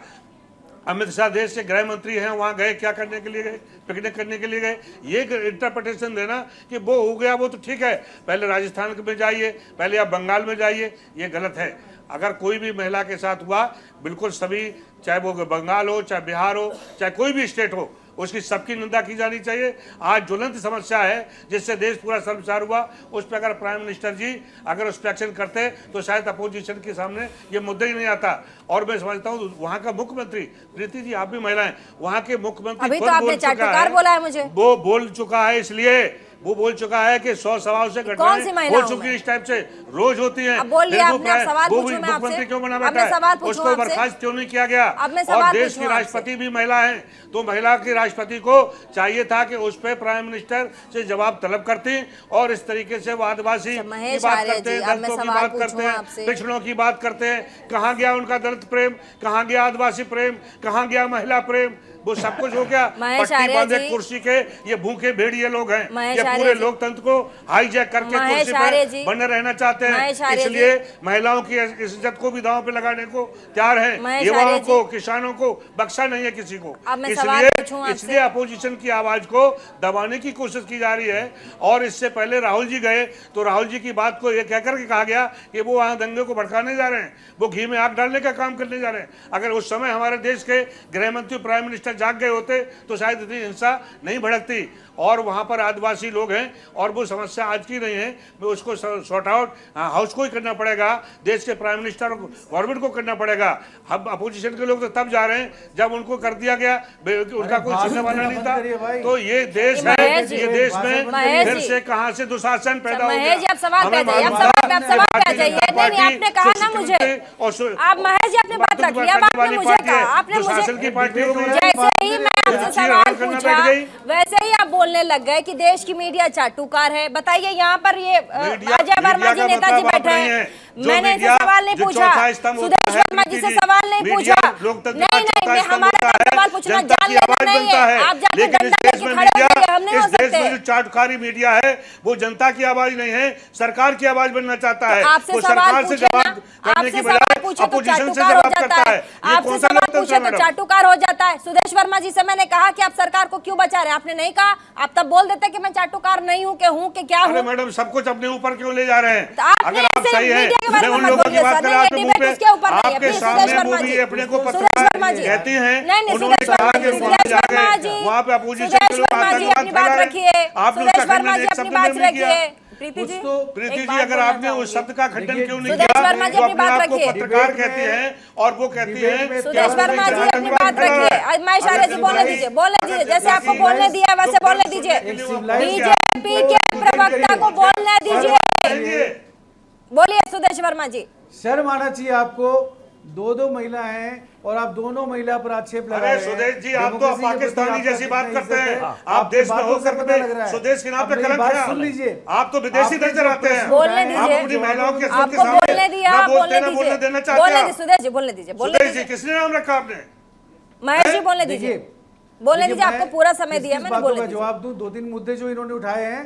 अमित शाह देश के गृह मंत्री हैं, वहां गए क्या करने के लिए गए? पिकनिक करने के लिए गए? ये इंटरप्रिटेशन देना कि वो हो गया वो तो ठीक है, पहले राजस्थान में जाइए, पहले आप बंगाल में जाइए, ये गलत है। अगर कोई भी महिला के साथ हुआ, बिल्कुल सभी, चाहे वो बंगाल हो, चाहे बिहार हो, चाहे कोई भी स्टेट हो, उसकी सबकी निंदा की जानी चाहिए। आज ज्वलंत समस्या है जिससे देश पूरा शर्मसार हुआ, उस पर अगर प्राइम मिनिस्टर जी अगर उस पर एक्शन करते तो शायद अपोजिशन के सामने ये मुद्दा ही नहीं आता। और मैं समझता हूँ वहाँ का मुख्यमंत्री, प्रीति जी आप भी महिला हैं, वहाँ के मुख्यमंत्री अभी खुद तो आपने बोल चुका चाटुकार बोला है मुझे। वो बोल चुका है, इसलिए वो बोल चुका है कि 100 सवाल से कौन सी घटनाएं महिला हो हूं चुकी मैं? इस टाइप से रोज होती हैं। अब बोलिए, फिर वो आपने अब सवाल वो पूछूं मैं आपसे? मुख्यमंत्री क्यों बना अब बैठा मैं है? सवाल पूछूं उसको आपसे? बर्खास्त क्यों नहीं किया गया? अब मैं और सवाल देश की पूछूं आपसे? राष्ट्रपति भी महिला है, तो महिला की राष्ट्रपति को चाहिए था कि उस पे प्राइम मिनिस्टर से जवाब तलब करती। और इस तरीके से वो आदिवासी की महेश बात आर्य करते हैं, जी, अब मैं दलितों की सवाल बात पूछूं करते हैं, आपसे? पिछड़ों की बात करते हैं। कहाँ गया उनका दलित प्रेम, कहाँ गया आदिवासी प्रेम, कहाँ गया महिला प्रेम? वो सब कुछ हो गया महेश पट्टी आर्य बांधे जी, कुर्सी के ये भूखे भेड़िए लोग हैं, महेश ये आर्य पूरे जी, लोकतंत्र को हाईजैक करके महेश कुर्सी आर्य पर जी, बने रहना चाहते महेश हैं। आर्य जी, इसलिए महिलाओं की इज्जत को भी दांव पे लगाने को तैयार है, महेश युवाओं आर्य को, जी, किसानों को बख्शा नहीं है किसी को। अब मैं सवाल पूछूं आपसे? इसलिए अपोजिशन की आवाज को दबाने की कोशिश की जा रही है। और इससे पहले राहुल जी गए तो राहुल जी की बात को ये कहकर के कहा गया कि वो वहां दंगे को भड़काने जा रहे हैं, वो घी में आग डालने का काम करने जा रहे हैं। अगर उस समय हमारे देश के गृह मंत्री प्राइम मिनिस्टर जाग गए होते तो शायद इतनी हिंसा नहीं भड़कती। और वहां पर आदिवासी लोग हैं और वो समस्या आज की नहीं है, मैं उसको सॉर्ट आउट हाउस को ही करना पड़ेगा, देश के प्राइम मिनिस्टर और गवर्नमेंट को करना पड़ेगा। हम अपोजिशन के लोग तो तब जा रहे हैं जब उनको कर दिया गया, उनका कोई सुनने वाला नहीं था। तो ये देश है, महेश जी, ये देश में महेश फिर जी, से कहाँ से दुशासन पैदा हो गया? महेश जी आप सवाल पे आ हमें जाइए, आप मालूम सवाल पे था आप कि सवाल पे आ भारतीय जाइए। जनता नहीं आपने कहा ना पार्टी मुझे, और आप महेश जी अपनी बात रखिए, अब आपने मुझे कहा, आपने मुझे दुशासन की पार्टी हो गई। जैसे ही मैं आपसे सवाल पूछा वैसे ही आप बोलने लग गए कि देश की मीडिया चाटुकार है। बताइए यहाँ पर ये अजय वर्मा जी नेताजी बैठे हैं, मैंने इनसे सवाल नहीं पूछा, सुदेश वर्मा जी से सवाल नहीं पूछा। नहीं मैं हमारा सवाल पूछना जान लेना नहीं है, आप जाके डंडा लेके खड़े हो जाइए, हम नहीं हो सकते। जो चाटुकारी मीडिया है वो जनता की आवाज नहीं है, सरकार की आवाज बनना चाहता है। आपसे वो सवाल सरकार से पूछे जवाब ना, करने की आपसे बजाय सवाल पूछे तो अपोजिशन से चाटुकार हो जवाब जाता करता है, है। ये आपसे कौन सा सवाल लोकतंत्र पूछे है तो मैडम? चाटुकार हो जाता है। सुदेश वर्मा जी से मैंने कहा कि आप सरकार को क्यों बचा रहे हैं, आपने नहीं कहा, आप तब बोल देते कि मैं चाटुकार नहीं हूँ कि क्या अरे हूँ। मैडम सब कुछ अपने ऊपर क्यों ले जा रहे हैं? तो आपने अगर आप ऐसे सही हैं, मीडिया के बारे मैं में उन मत लोगों की बोलिए बात सर, कर नहीं, रहा ये था मुंह डिबेट पे, उसके ऊपर नहीं है, आपके प्लीज सामने सुदेश वर्मा वो भी जी, अपने को सुदेश पत्रकार वर्मा जी कहती हैं, नहीं उन्होंने सुदेश कहा वर्मा कि जी, वहाँ सुदेश जाके वर्मा जी, वहाँ पे अपोजिशन सुदेश के लोग वर्मा जी आतंकवाद अपनी बात फैला रहे रखिए, हैं। आपने सुदेश उसका वर्मा खंडन जी एक अपनी शब्द बात में नहीं किया। रखिए। प्रीति जी प्रीति एक जी बात अगर बोलना आपने उस शब्द का खंडन देखिए, क्यों नहीं सुदेश किया? वर्मा जी वो अपनी अपने बात आप को रखिए। पत्रकार कहती हैं और वो कहती हैं सुदेश वर्मा जी अपनी बात रखिए, महेश आर्य जी बोलने दीजिए, बोलने दीजिए, जैसे आपको बोलने दिया वैसे बोलने दीजिए, बीजेपी के प्रवक्ता को बोलने दीजिए। बोलिए सुदेश वर्मा जी। शर्म आना चाहिए आपको, दो महिला हैं और आप दोनों महिला पर आक्षेप लगा अरे रहे हैं। सुदेश जी आप तो डेमोक्रेसी के पाकिस्तानी प्रति जैसी आपका बात कितना करते हैं, इज्जत है। आप आपकी देश में बातों से होकर पता लग रहा है। स्वदेश के नाम अब पे मेरी कलंक बात है। सुन लीजिए, आप तो विदेशी आपने नजर जो आते हैं। बोलने आप दीजिए, अपनी महिलाओं के आपको बोलने दिया, ना बोलते बोलने ना बोलने दीजिए, देना चाहते बोलने हैं। दीजिए सुदेश जी, बोलने दीजिए, बोलने सुदेश जी दीजिए, किसने नाम रखा आपने? महेश जी बोलने दीजिए, बोलने दीजिए, आपको पूरा समय दिया मैंने, बोलने दीजिए। जवाब दूं, 2-3 मुद्दे जो इन्होंने उठाए हैं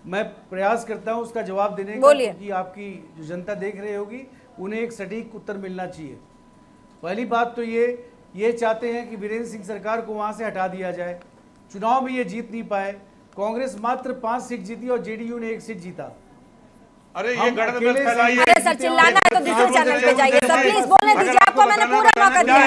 मैं प्रयास करता हूं उसका जवाब देने का, बोलिए। क्योंकि आपकी जो जनता देख रही होगी उन्हें एक सटीक उत्तर मिलना चाहिए। पहली बात तो ये चाहते हैं कि वीरेंद्र सिंह सरकार को वहां से हटा दिया जाए। चुनाव में ये जीत नहीं पाए, कांग्रेस मात्र 5 सीट जीती और जेडीयू ने 1 सीट जीता। अरे ये हम गणतंत्र अकेले फैलाई है। अरे सर चिल्लाना है तो दूसरे चैनल पे जाइए सर, प्लीज बोलने दीजिए, आपको मैंने पूरा मौका दिया,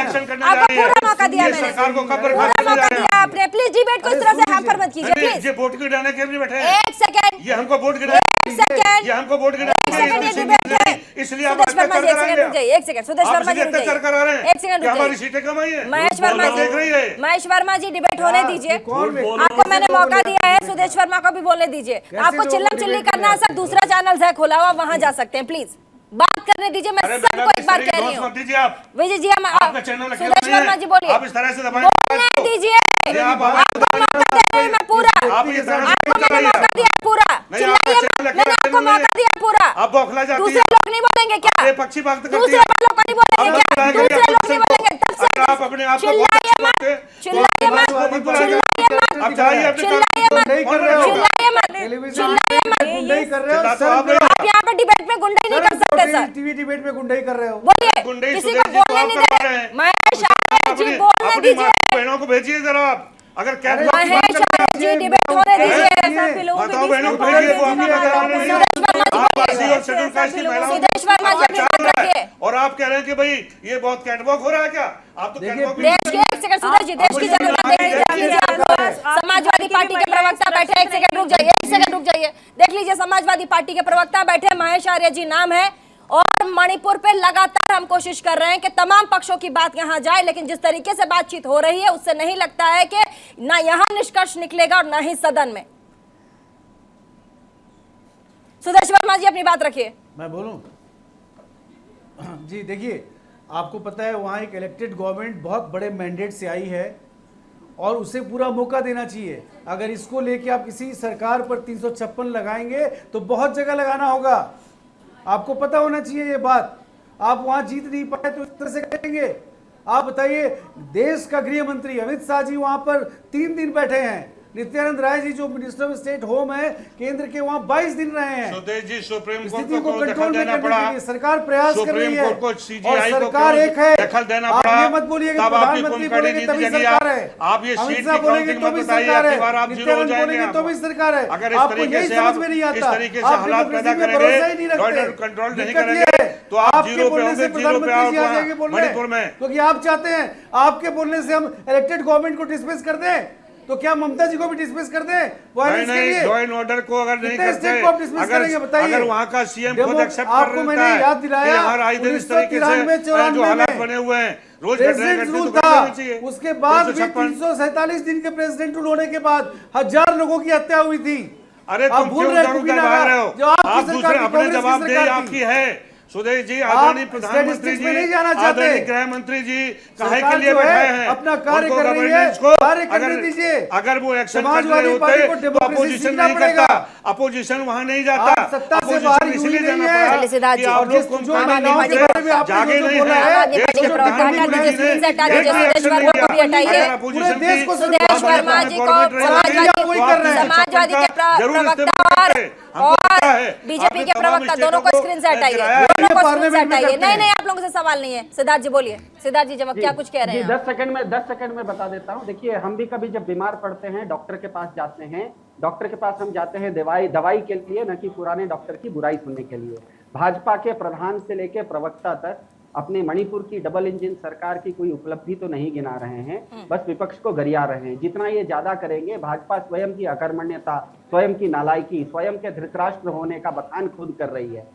आपको पूरा मौका दिया मैंने, सरकार को कब्र पूरा मौका दिया आपने। प्लीज डिबेट को इस तरह से हैम्पर मत कीजिए अरे प्लीज। ये वोट गिराने के लिए बैठे हैं। एक सेकेंड, ये हमको वोट गिराने एक सेकंड, ये हमको वोट गिरा एक सेकंड, ये डिबेट है। इसलिए आप सुदेश वर्मा जी, एक अत्याचार सेकंड रुक जाइए, एक सेकंड, सुदेश आप वर्मा जी रुक अत्याचार करा रहे जाइए, हैं। एक सेकंड क्या रुक हमारी जाइए। सीटें कम आई है? महेश वर्मा देख रही है। जी, महेश वर्मा जी डिबेट होने दीजिए। कौन व्यक्ति- आपको मैंने मौका दिया है, सुदेश वर्मा को भी बोलने दीजिए। आपको लोगों चिल्लम को चिल्ली डिबेट करना है, सर दूसरा चैनल है खोला हुआ, वहां जा सकते हैं, प्लीज बात करने दीजिए। मैं अरे सबको मैडम, एक बार इस कह तरह रही की हूँ। दोस्त मत दीजिए आप। विजय जी, हम आपका चैनल अकेला सुदेश नहीं है। वर्मा जी बोलिए, आप इस तरह से दबाएं बोलने दीजिए। ये आप आपको मौका दे रही हूं मैं पूरा, आप ये तरह से आपको कर मैंने रही है। मौका दिया पूरा, नहीं, चिल्लाइए आपका मत, चैनल मैंने अकेला आपको नहीं है। मौका दिया पूरा। आप बौखला जाती दूसरे है। लोग नहीं बोलेंगे क्या? ये पक्षी बात करती दूसरे है। वालों को नहीं बोलेंगे अब क्या? आप दूसरे क्या लोग नहीं करेंगे? बोलेंगे, तब से अगर आप अपने आप को बहुत चिल्लाइए अच्छा मत, मानते हैं, तो चिल्लाइए मत, समाजवादी पार्टी चिल्लाइए मत, अब जाइए अपने चिल्लाइए मत, नहीं कर रहे हो। चिल्लाइए मत, टेलीविजन चिल्लाइए मत। गुंडाई कर रहे हो, चिल्ला तो सर आप पे- रहे हो। आप यहाँ पे डिबेट में गुंडाई नहीं कर सकते सर। टीवी डिबेट में गुंडाई कर रहे हो। बोलिए, गुंडे किसी सुदेश को जी को बोलने आप नहीं करवा दे रहे रहे। हैं। महेश आर्य जी बोलने अपनी दीजिए। माता बहनों को भेजिए जरा आप। अगर कैटवॉक की बात महेश करते हैं, आर्य जी डिबेट होने दीजिए। माताओं बहनों को भेजिए, वो आपका सुदेश वर्मा जी आप बोलिए। आरसी और शेड्यूल कास्ट की महिलाओं सुदेश वर्मा जी अपनी बात रखिए। और आप कह रहे हैं कि भाई ये बहुत कैटवॉक हो रहा है क्या? आप तो देखिए, कैटवॉक भी देश के एक सेकंड सुदेश जी, देश की जरूरत देख लीजिए आप लोग। समाजवादी पार्टी के प्रवक्ता बैठे, एक सेकंड रुक जाइए, एक सेकंड रुक जाइए। देख लीजिए, समाजवादी पार्टी के प्रवक्ता बैठे, महेश आर्य जी नाम है। और मणिपुर पे लगातार हम कोशिश कर रहे हैं कि तमाम पक्षों की बात यहां जाए, लेकिन जिस तरीके से बातचीत हो रही है उससे नहीं लगता है कि ना यहां निष्कर्ष निकलेगा और ना ही सदन में। सुदेश वर्मा जी अपनी बात रखिए। मैं बोलूं? जी देखिए, आपको पता है वहाँ एक इलेक्टेड गवर्नमेंट बहुत बड़े मैंडेट से आई है और उसे पूरा मौका देना चाहिए। अगर इसको लेके आप किसी सरकार पर 356 लगाएंगे तो बहुत जगह लगाना होगा। आपको पता होना चाहिए ये बात। आप वहाँ जीत नहीं पाए तो इस तरह से करेंगे? आप बताइए, देश का गृह मंत्री अमित शाह जी वहाँ पर 3 दिन बैठे हैं। नित्यानंद राय जी जो मिनिस्टर ऑफ स्टेट होम है केंद्र के, वहाँ 22 दिन रहे हैं। सुदेश जी, सुप्रीम कोर्ट स्थिति को को कंट्रोल दखल में देना करने पड़ा। के लिए सरकार प्रयास कर रही सुप्रीम है। कोर्ट को और CGI को सरकार क्यों एक है, दखल देना आप पड़ा? ये मत बोलिए कि तब आपकी प्रधानमंत्री कुंभकर्ण बोलेंगे नीति तभी जगी। सरकार है, आप ये अमित सीट शाह की बोलेंगे काउंटिंग तो मत भी बताइए, सरकार अगली बार है, आप जीरो हो नित्यानंद जाएंगे बोलेंगे तो आप। भी सरकार है। अगर इस आपको तरीके यही से समझ आप में नहीं इस आता, तरीके से आप हालात डेमोक्रेसी पैदा में भरोसा ही करेंगे, नहीं लॉ एंड रखते। कंट्रोल नहीं दिक्कत करेंगे, ये है, तो आप आपके जीरो पे बोलने होंगे, से जीरो पे प्रधानमंत्री जी आ आओगे जाएंगे बोलने, मणिपुर में। क्योंकि आप चाहते हैं आपके बोलने से हम इलेक्टेड गवर्नमेंट को डिसमिस कर दें। तो क्या ममता जी को भी डिसमिस कर दें वायलेंस के लिए? लॉ एंड ऑर्डर को अगर नहीं कितने करते, स्टेट को आप डिसमिस करेंगे बताइए? अगर वहाँ का सीएम खुद एक्सेप्ट कर आपको लेता मैंने है याद कि दिलाया, हमारा आई दिन इस तरीके से 1993-94 जो हालात में बने हुए हैं, रोज घट रहे प्रेसिडेंट हैं, रूल तो था। करना चाहिए। उसके बाद भी 356 347 दिन के प्रेसिडेंट रूल होने के बाद 1000 लोगों की हत्या हुई थी। अरे आप तुम भूल क्यों रहे हैं दारू कुकीनागा, करवा रहे हो? जो आपकी आप सरकार दूसरे की, अपने कांग्रेस की जवाबदेही सरकार आपकी की। है। सुदेश जी, आदरणीय प्रधानमंत्री स्टैटिस्टिक्स जी, में नहीं जाना चाहते। आदरणीय गृह मंत्री जी काहे सरकार के लिए जो है, बैठे हैं? अपना कार्य उनको कर रही है, गवर्नेंस को कार्य करने दीजिए। अगर वो एक्शन कर समाजवादी रहे पार्टी को होते तो डेमोक्रेसी अपोजिशन सीखना नहीं पड़ेगा। करता, अपोजिशन वहाँ नहीं जाता। आप सत्ता से अपोजिशन बाहर इसलिए हुई जाना नहीं है। पड़ा चलिए सिद्धार्थ कि जी, आप और लोग जिस जो कुंभकर्ण महिलाओं नीति के से बारे में आपने जागे जो नहीं बोला हैं। है, आवाज देश पार्टी के के प्रवक्ता प्रधानमंत्री हटा जी दीजिए, ने स्क्रीन से हटा एक दीजिए, भी सुदेश एक्शन वर्मा नहीं को भी लिया। हटाइए। अगर अपोजिशन पूरे देश थी, को तो सुदेश आप वर्मा हमेशा जी में को कोऑर्डिनेट रहे समाजवादी होते। वही तो कर आप रहे हैं। समाजवादी के जरूर प्रवक्ता इस्तेमाल करते। हमको पता है, और बीजेपी आपने के तमाम प्रवक्ता दोनों को स्टेटों स्क्रीन से हटाइए, गिराया है। दोनों को स्क्रीन से पार्लियामेंट में हटाइए। करते नहीं हैं। नहीं, आप लोगों से सवाल नहीं है। सिद्धार्थ जी बोलिए, सिद्धार्थ जी जब क्या कुछ कह रहे जी हैं? 10 सेकंड में बता देता हूँ। देखिए, हम भी कभी जब बीमार पड़ते हैं डॉक्टर के पास जाते हैं, डॉक्टर के पास हम जाते हैं दवाई के लिए, न कि पुराने डॉक्टर की बुराई सुनने के लिए। भाजपा के प्रधान से लेकर प्रवक्ता तक अपने मणिपुर की डबल इंजन सरकार की कोई उपलब्धि तो नहीं गिना रहे हैं, बस विपक्ष को गरिया रहे हैं। जितना ये ज्यादा करेंगे, भाजपा स्वयं की अकर्मण्यता, स्वयं की नालायकी, स्वयं के धृतराष्ट्र होने का बखान खुद कर रही है।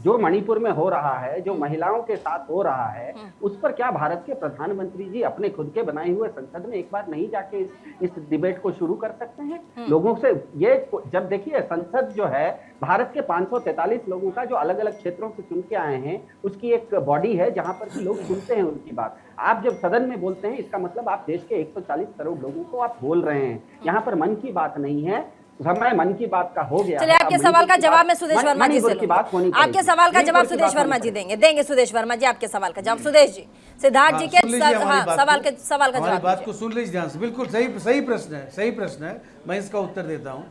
जो मणिपुर में हो रहा है, जो महिलाओं के साथ हो रहा है, उस पर क्या भारत के प्रधानमंत्री जी अपने खुद के बनाए हुए संसद में एक बार नहीं जाके इस डिबेट को शुरू कर सकते हैं लोगों से? ये जब देखिए, संसद जो है भारत के 543 लोगों का, जो अलग अलग क्षेत्रों से चुन के आए हैं, उसकी एक बॉडी है जहां पर कि लोग सुनते हैं उनकी बात। आप जब सदन में बोलते हैं, इसका मतलब आप देश के 140 करोड़ लोगों को आप बोल रहे हैं। यहाँ पर मन की बात नहीं है, समय मन की बात का हो गया। चलिए, आपके सवाल का जवाब मैं सुदेश वर्मा जी से लूंगी। आपके सवाल का जवाब सुदेश वर्मा जी देंगे सुदेश वर्मा जी आपके सवाल का जवाब। सुदेश जी, सिद्धार्थ जी के सवाल का हमारी जवाब बात को सुन लीजिए ध्यान से। बिल्कुल सही प्रश्न है, मैं इसका उत्तर देता हूँ।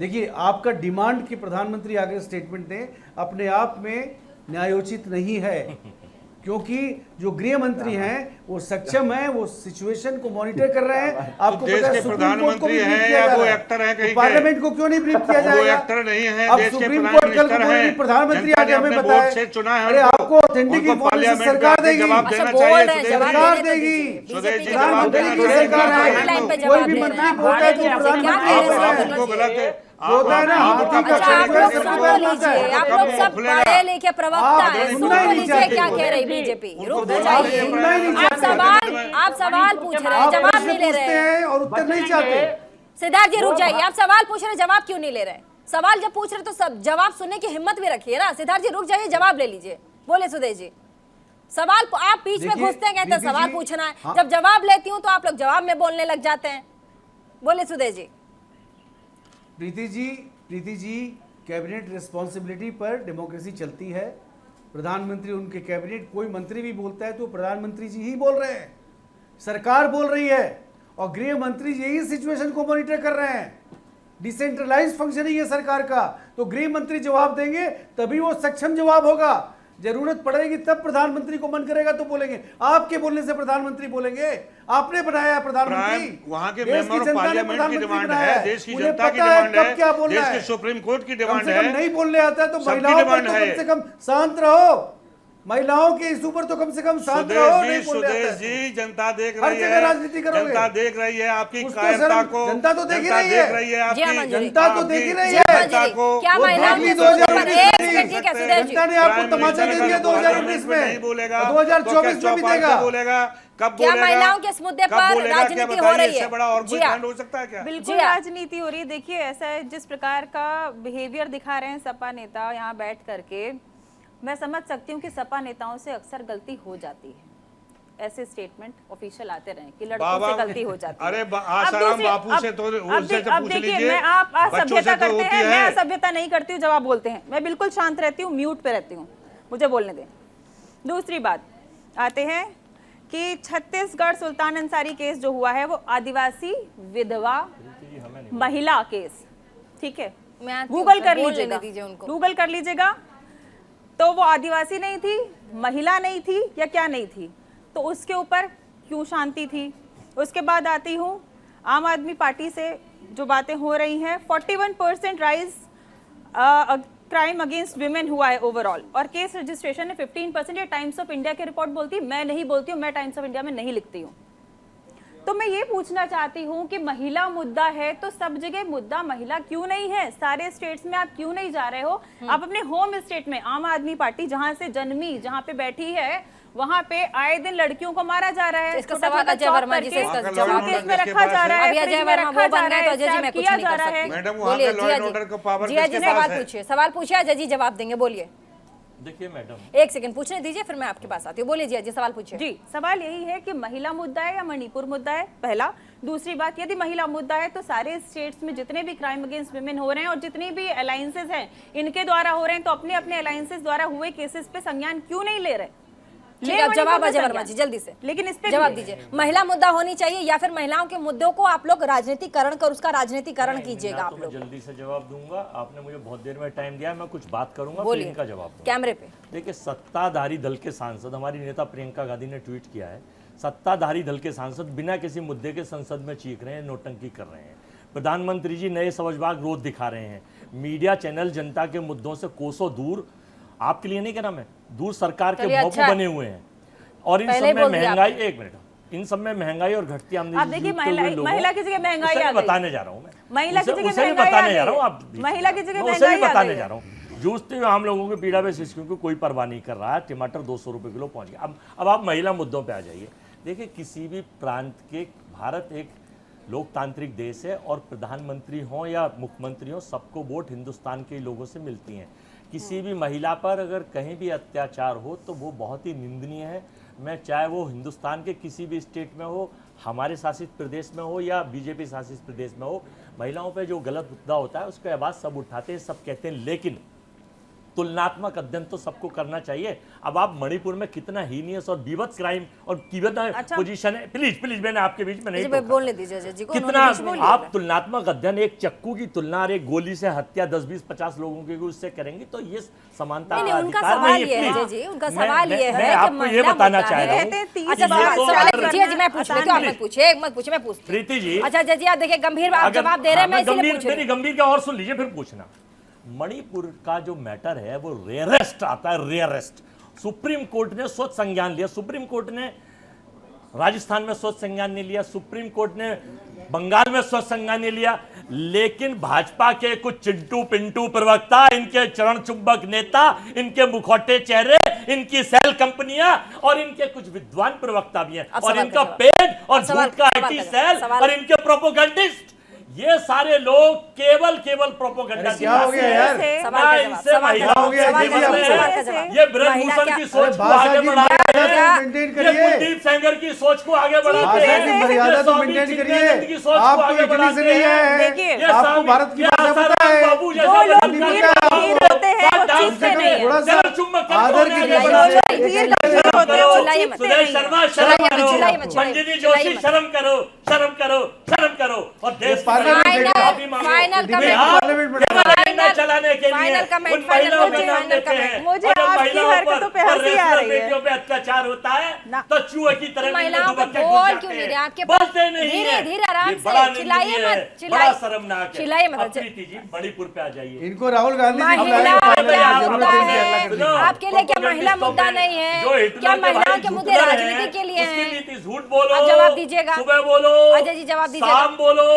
देखिए, आपका डिमांड कि प्रधानमंत्री आगे स्टेटमेंट दें अपने आप में न्यायोचित नहीं है, क्योंकि जो गृह मंत्री हैं वो सक्षम हैं, वो सिचुएशन को मॉनिटर कर रहे हैं। आपको देश पता है के सुप्रीम कोर्ट को भी प्रधानमंत्री ब्रीफ हैं किया या जा वो रहा है। एक्टर हैं कहीं तो के? पार्लियामेंट को क्यों नहीं ब्रीफ किया वो जाएगा? एक्टर नहीं है, अब देश के सुप्रीम प्राइम कोर्ट कल मिनिस्टर को हैं। कोई प्रधानमंत्री जनता आगे ने हमें अपने बताए, वोट से चुना है अरे उनको। आपको ऑथेंटिक उनको इन्फॉर्मेशन पार्लियामेंट में सरकार आके देगी, जवाब अच्छा, देना बोल चाहिए। रहे हैं, सुदेश जवाब जी। सरकार देने तो देगी। दीजिए। सुदेश जी, बीजेपी जवाब प्रधानमंत्री देना की चाहिए। सरकार ऑनलाइन है, पे कोई जवाब भी दे रहे मंत्री हैं। बोलता है तो क्या प्रधानमंत्री कह रहे हैं? बोलता है। उनको गलत होता है ना, हाथी का अच्छा, आप खड़े लोग सबके सुन पैर तो होता है। लीजिए, आप लोग सब खुलेगा। पढ़े लिखे प्रवक्ता आप हैं, सुन सुनना ही तो नहीं लीजिए चाहते। क्या कह रही बीजेपी। रुक तो बोलना जाइए, सुनना ही नहीं आप चाहते। आप सवाल पूछ रहे हैं, आप जवाब प्रश्न नहीं ले पूछते रहे। हैं और उत्तर नहीं चाहते। सिद्धार्थ जी रुक जाइए, आप सवाल पूछ रहे हैं, जवाब क्यों नहीं ले रहे? सवाल जब पूछ रहे तो सब जवाब सुनने की हिम्मत भी रखिए ना। सिद्धार्थ जी रुक जाइए, जवाब ले लीजिए। बोले सुदेश जी, सवाल आप बीच में देखिए, घुसते हैं, कहते हैं दीदी सवाल जी, पूछना है, हाँ। जब जवाब लेती हूँ तो आप लोग जवाब में बोलने लग जाते हैं। बोले सुदेश जी। प्रीति जी कैबिनेट रिस्पॉन्सिबिलिटी पर डेमोक्रेसी चलती है। प्रधानमंत्री, उनके कैबिनेट, कोई मंत्री भी बोलता है तो प्रधानमंत्री जी ही बोल रहे हैं, सरकार बोल रही है, और गृह मंत्री यही सिचुएशन को मॉनिटर कर रहे हैं। डिसेंट्रलाइज फंक्शन है ये सरकार का, तो गृह मंत्री जवाब देंगे तभी वो सक्षम जवाब होगा। जरूरत पड़ेगी तब प्रधानमंत्री को मन करेगा तो बोलेंगे, आपके बोलने से प्रधानमंत्री बोलेंगे। आपने बनाया है प्रधानमंत्री, वहाँ के देश की मेंबर ऑफ जनता ने पार्लियामेंट की प्रधानमंत्री डिमांड बनाया है, देश की उन्हें जनता की पता है डिमांड कब है, क्या बोलना देश है। के सुप्रीम कोर्ट की कम डिमांड से कम है। नहीं बोलने आता है तो सबकी महिलाओं पर डिमांड तो है। कम से कम शांत रहो। महिलाओं के इशू पर तो कम से कम शांत रहो। नहीं बोलने आता सुदेश है जी, जनता देख हर रही जगह है, राजनीति करोगे। जनता देख रही है आपकी कुछ तो कायरता शर्म- को, जनता तो देख ही जनता रही देख है। रही है जी हाँ, आपकी मंजूरी। जनता तो देख ही रही जी है। हाँ, जनता मंजूरी। को क्या वो महिलाओं देख के ली सूत्र पर 2019 एक में सेकंड, ठीक है सुदेश जी। जनता ने आपको तमाचा दे दिया 2019 में, नहीं बोलेगा, 2024 में भी देगा। बोलेगा कब क्या बोलेगा? महिलाओं के इस मुद्दे कब पर बोलेगा? क्या राजनीति हो बताइए, रही इससे है? बड़ा और जी कोई हाँ। कांड हो सकता है क्या? बिल्कुल जी हाँ। राजनीति हो रही है। देखिए ऐसा है, जिस प्रकार का बिहेवियर दिखा रहे हैं सपा नेता यहाँ बैठ करके, मैं समझ सकती हूँ कि सपा नेताओं से अक्सर गलती हो जाती है। ऐसे स्टेटमेंट ऑफिशियल आते रहे कि लड़कों बाबा, से गलती हो जाती है। अरे अब आसाराम दूसरी- बापू से तो उनसे तो पूछ देखिए, लीजिए, मैं आप बच्चों से असभ्यता तो करते होती हैं, मैं है। असभ्यता नहीं करती हूँ, जवाब बोलते हैं। मैं बिल्कुल शांत रहती हूँ, म्यूट पे रहती हूँ, मुझे बोलने दें। दूसरी बात आते हैं कि छत्तीसगढ़ सुल्तान अंसारी केस जो हुआ है वो आदिवासी विधवा महिला केस, ठीक है, मैं आती गूगल हूँ, कर बोल लीजिएगा, लेने दीजिए उनको। गूगल कर लीजिएगा। तो वो आदिवासी नहीं थी, महिला नहीं थी, या क्या नहीं थी, तो उसके ऊपर क्यों शांति थी। उसके बाद आती हूँ आम आदमी पार्टी से जो बातें हो रही हैं, 41% राइज क्राइम अगेंस्ट विमेन हुआ है ओवरऑल, और केस रजिस्ट्रेशन है 15%। ये टाइम्स ऑफ इंडिया की रिपोर्ट बोलती है, मैं नहीं बोलती हूँ, मैं टाइम्स ऑफ इंडिया में नहीं लिखती हूँ। तो मैं ये पूछना चाहती हूँ कि महिला मुद्दा है तो सब जगह मुद्दा महिला क्यों नहीं है? सारे स्टेट्स में आप क्यों नहीं जा रहे हो? आप अपने होम स्टेट में, आम आदमी पार्टी जहाँ से जन्मी, जहाँ पे बैठी है, वहाँ पे आए दिन लड़कियों को मारा जा रहा है। इसका छोटा सवाल छोटा अजय जॉब वर्मा जी से करके इसका जवाब सूटकेस दो, में जिसके रखा पास जा है। रहा है, अभी फ्रिज अजय में वर्मा रखा वो जा बन रहा गए तो है, अजय जी मैं सर्व कुछ किया नहीं जा कर रहा है। सकती। मैडम, वहाँ बोलिए पे लॉ जिया एंड ऑर्डर का पावर जिया जी किसके सवाल पास है? पूछिए, सवाल पूछिए, अजय जी जवाब देंगे। बोलिए, देखिए मैडम, एक सेकंड पूछने दीजिए, फिर मैं आपके पास आती हूँ। बोलिए जिया जी, सवाल पूछिए। जी, सवाल यही है कि महिला मुद्दा है या मणिपुर मुद्दा है, पहला। दूसरी बात, यदि महिला मुद्दा है तो सारे स्टेट्स में जितने भी क्राइम अगेंस्ट वुमेन हो रहे हैं और जितनी भी अलायंसेस हैं इनके द्वारा हो रहे हैं, तो अपने अपने अलायंसेस द्वारा हुए केसेस पे संज्ञान क्यों नहीं ले रहे? ठीक है, अब मणिपुर जवाब में अजय वर्मा संज्ञान। जी जल्दी से लेकिन इस पे जवाब भी- दीजिए। महिला मुद्दा होनी चाहिए या फिर महिलाओं के मुद्दों को आप लोग राजनीतिकरण कर उसका राजनीतिकरण कीजिएगा ना आप तो मैं लोग। जल्दी से जवाब दूंगा, आपने मुझे बहुत देर में टाइम दिया है, मैं कुछ बात करूंगा फिर बोलिए इनका जवाब दूंगा। कैमरे पे। देखिए, सत्ताधारी दल के सांसद, हमारी नेता प्रियंका गांधी ने ट्वीट किया है, सत्ताधारी दल के सांसद बिना किसी मुद्दे के संसद में चीख रहे हैं, नोटंकी कर रहे हैं। प्रधानमंत्री जी नए समझबाग रोज दिखा रहे हैं। मीडिया चैनल जनता के मुद्दों से कोसों दूर, आपके लिए नहीं कह रहा मैं, दूर सरकार के चलिए, भोंपू अच्छा। बने हुए हैं। और इन पहले सब ही में बोल दिया महंगाई, एक मिनट, इन सब में महंगाई और घटती आमदनी आप देखिए, से जूझते हुए लोगों- महिला की जगह महंगाई उसे आ भी गई। बताने जा रहा हूं मैं, महिला की उसे- जगह उसे भी महंगाई आ बताने गई जा रहा हूं। है। आप बीच में- महिला की जगह मैं उसे महंगाई भी आ बताने गई जा है। रहा हूं। जूझते हुए हम लोगों के पीड़ा बेसिस, क्योंकि कोई परवाह नहीं कर रहा है। टमाटर 200 रुपए किलो पहुंच गया। अब आप महिला मुद्दों पे आ जाइए। देखिए, किसी भी प्रांत के, भारत एक लोकतांत्रिक देश है और प्रधानमंत्री हों या मुख्यमंत्री हों, सबको वोट हिंदुस्तान के लोगों से मिलती हैं। किसी भी महिला पर अगर कहीं भी अत्याचार हो तो वो बहुत ही निंदनीय है। मैं चाहे वो हिंदुस्तान के किसी भी स्टेट में हो, हमारे शासित प्रदेश में हो या बीजेपी शासित प्रदेश में हो, महिलाओं पे जो गलत मुद्दा होता है उसकी आवाज़ सब उठाते हैं, सब कहते हैं। लेकिन तुलनात्मक अध्ययन तो सबको करना चाहिए। अब आप मणिपुर में कितना हीनियस और बीभत्स क्राइम और अच्छा। पोजीशन है, प्लीज मैंने आपके बीच में नहीं अजय भाई टोका। बोलने दीजिए अजय जी को, कितना उन्होंने बीच में बोल दिया। आप तुलनात्मक अध्ययन, एक चक्कू की तुलना और एक गोली से हत्या 10, 20, 50 लोगों की उससे करेंगे तो ये समानता नहीं, का उनका अधिकार सवाल नहीं ये है है। अजय जी, उनका मैं- सवाल ये मैं है कि आपको ये महिला बताना मुद्दा चाह है। रहा हूँ। कहते हैं 30 अच्छा बार सवाल, सवाल सवाल जी मैं पूछ लेती हूँ, आप मत पूछिए, एक मत पूछिए, मैं पूछती हूँ। प्रीति जी, अच्छा अजय जी आप देखिए, गंभीर आप अगर- जवाब दे रहे हैं, मैं हाँ, इसीलिए गंभीर, पूछ रही मेरी हूँ। गंभीर का और सुन लीजिए फिर पूछना। मणिपुर का जो मैटर है वो रेयरेस्ट आता है, रेयरेस्ट। सुप्रीम कोर्ट ने स्वतः संज्ञान लिया। सुप्रीम कोर्ट ने राजस्थान में स्वच्छ संज्ञान नहीं लिया, सुप्रीम कोर्ट ने बंगाल में स्वच्छ संज्ञान नहीं लिया, लेकिन भाजपा के कुछ चिंटू पिंटू प्रवक्ता, इनके चरण चुंबक नेता, इनके मुखौटे चेहरे, इनकी सेल कंपनियां और इनके कुछ विद्वान प्रवक्ता भी हैं, और इनका पेड और झूठ का आईटी सेल और इनके प्रोपोगंडिस्ट, ये सारे लोग केवल प्रोपोगंडा। क्या हो गया यार? ये ब्रजभूषण की सोच को आगे बढ़ा रहे हैं, ये कुलदीप सेंगर की सोच को आगे बढ़ाते हैं, मर्यादा तो मेंटेन करिए। की सोच को आपको आगे इटली से नहीं है, देखिए, आपको भारत की भाषा पता है। बाबू जो लोग जैसा वीर होते हैं वो चीखते नहीं है। थोड़ा सा आदर की जो लोग वीर गंभीर होते हैं वो चीखते सुदेश नहीं है। शर्मा शर्म करो, मंजिली जोशी शर्म करो, शर्म करो, शर्म करो, और देश फाइनल एजेंडा चलाने के लिए फाइनल कमेंट, उन महिलाओं के फाइनल नाम कमेंट, लेते हैं। मुझे और जब आपकी महिलाओं हरकतों पे पर हंसी आ रेशनल रही है। बेटियों पे अत्याचार होता है ना। तो चूहे की तरह महिलाओं पे दुबक्के बोल घुस क्यों जाते नहीं रहे? हैं। आपके बोलते नहीं धीरे हैं। धीरे आराम ये से, बड़ा चिल्लाइए निंदनीय मत, है, चिल्लाइए। बड़ा शर्मनाक है। चिल्लाइए मत। अब प्रीति जी मणिपुर पे आ जाइए। इनको राहुल गांधी जी महिला बुलाएं, फाइनल क्या में जरूरत मुद्दा नहीं है, है? अल्लाह के लिए। आपके लिए क्या महिला मुद्दा नहीं है? क्या महिलाओं के मुद्दे राजनीति के लिए उसकी हैं? नीति झूठ बोलो, आप जवाब दीजिएगा। सुबह बोलो, अजय जी जवाब दीजिएगा। शाम बोलो,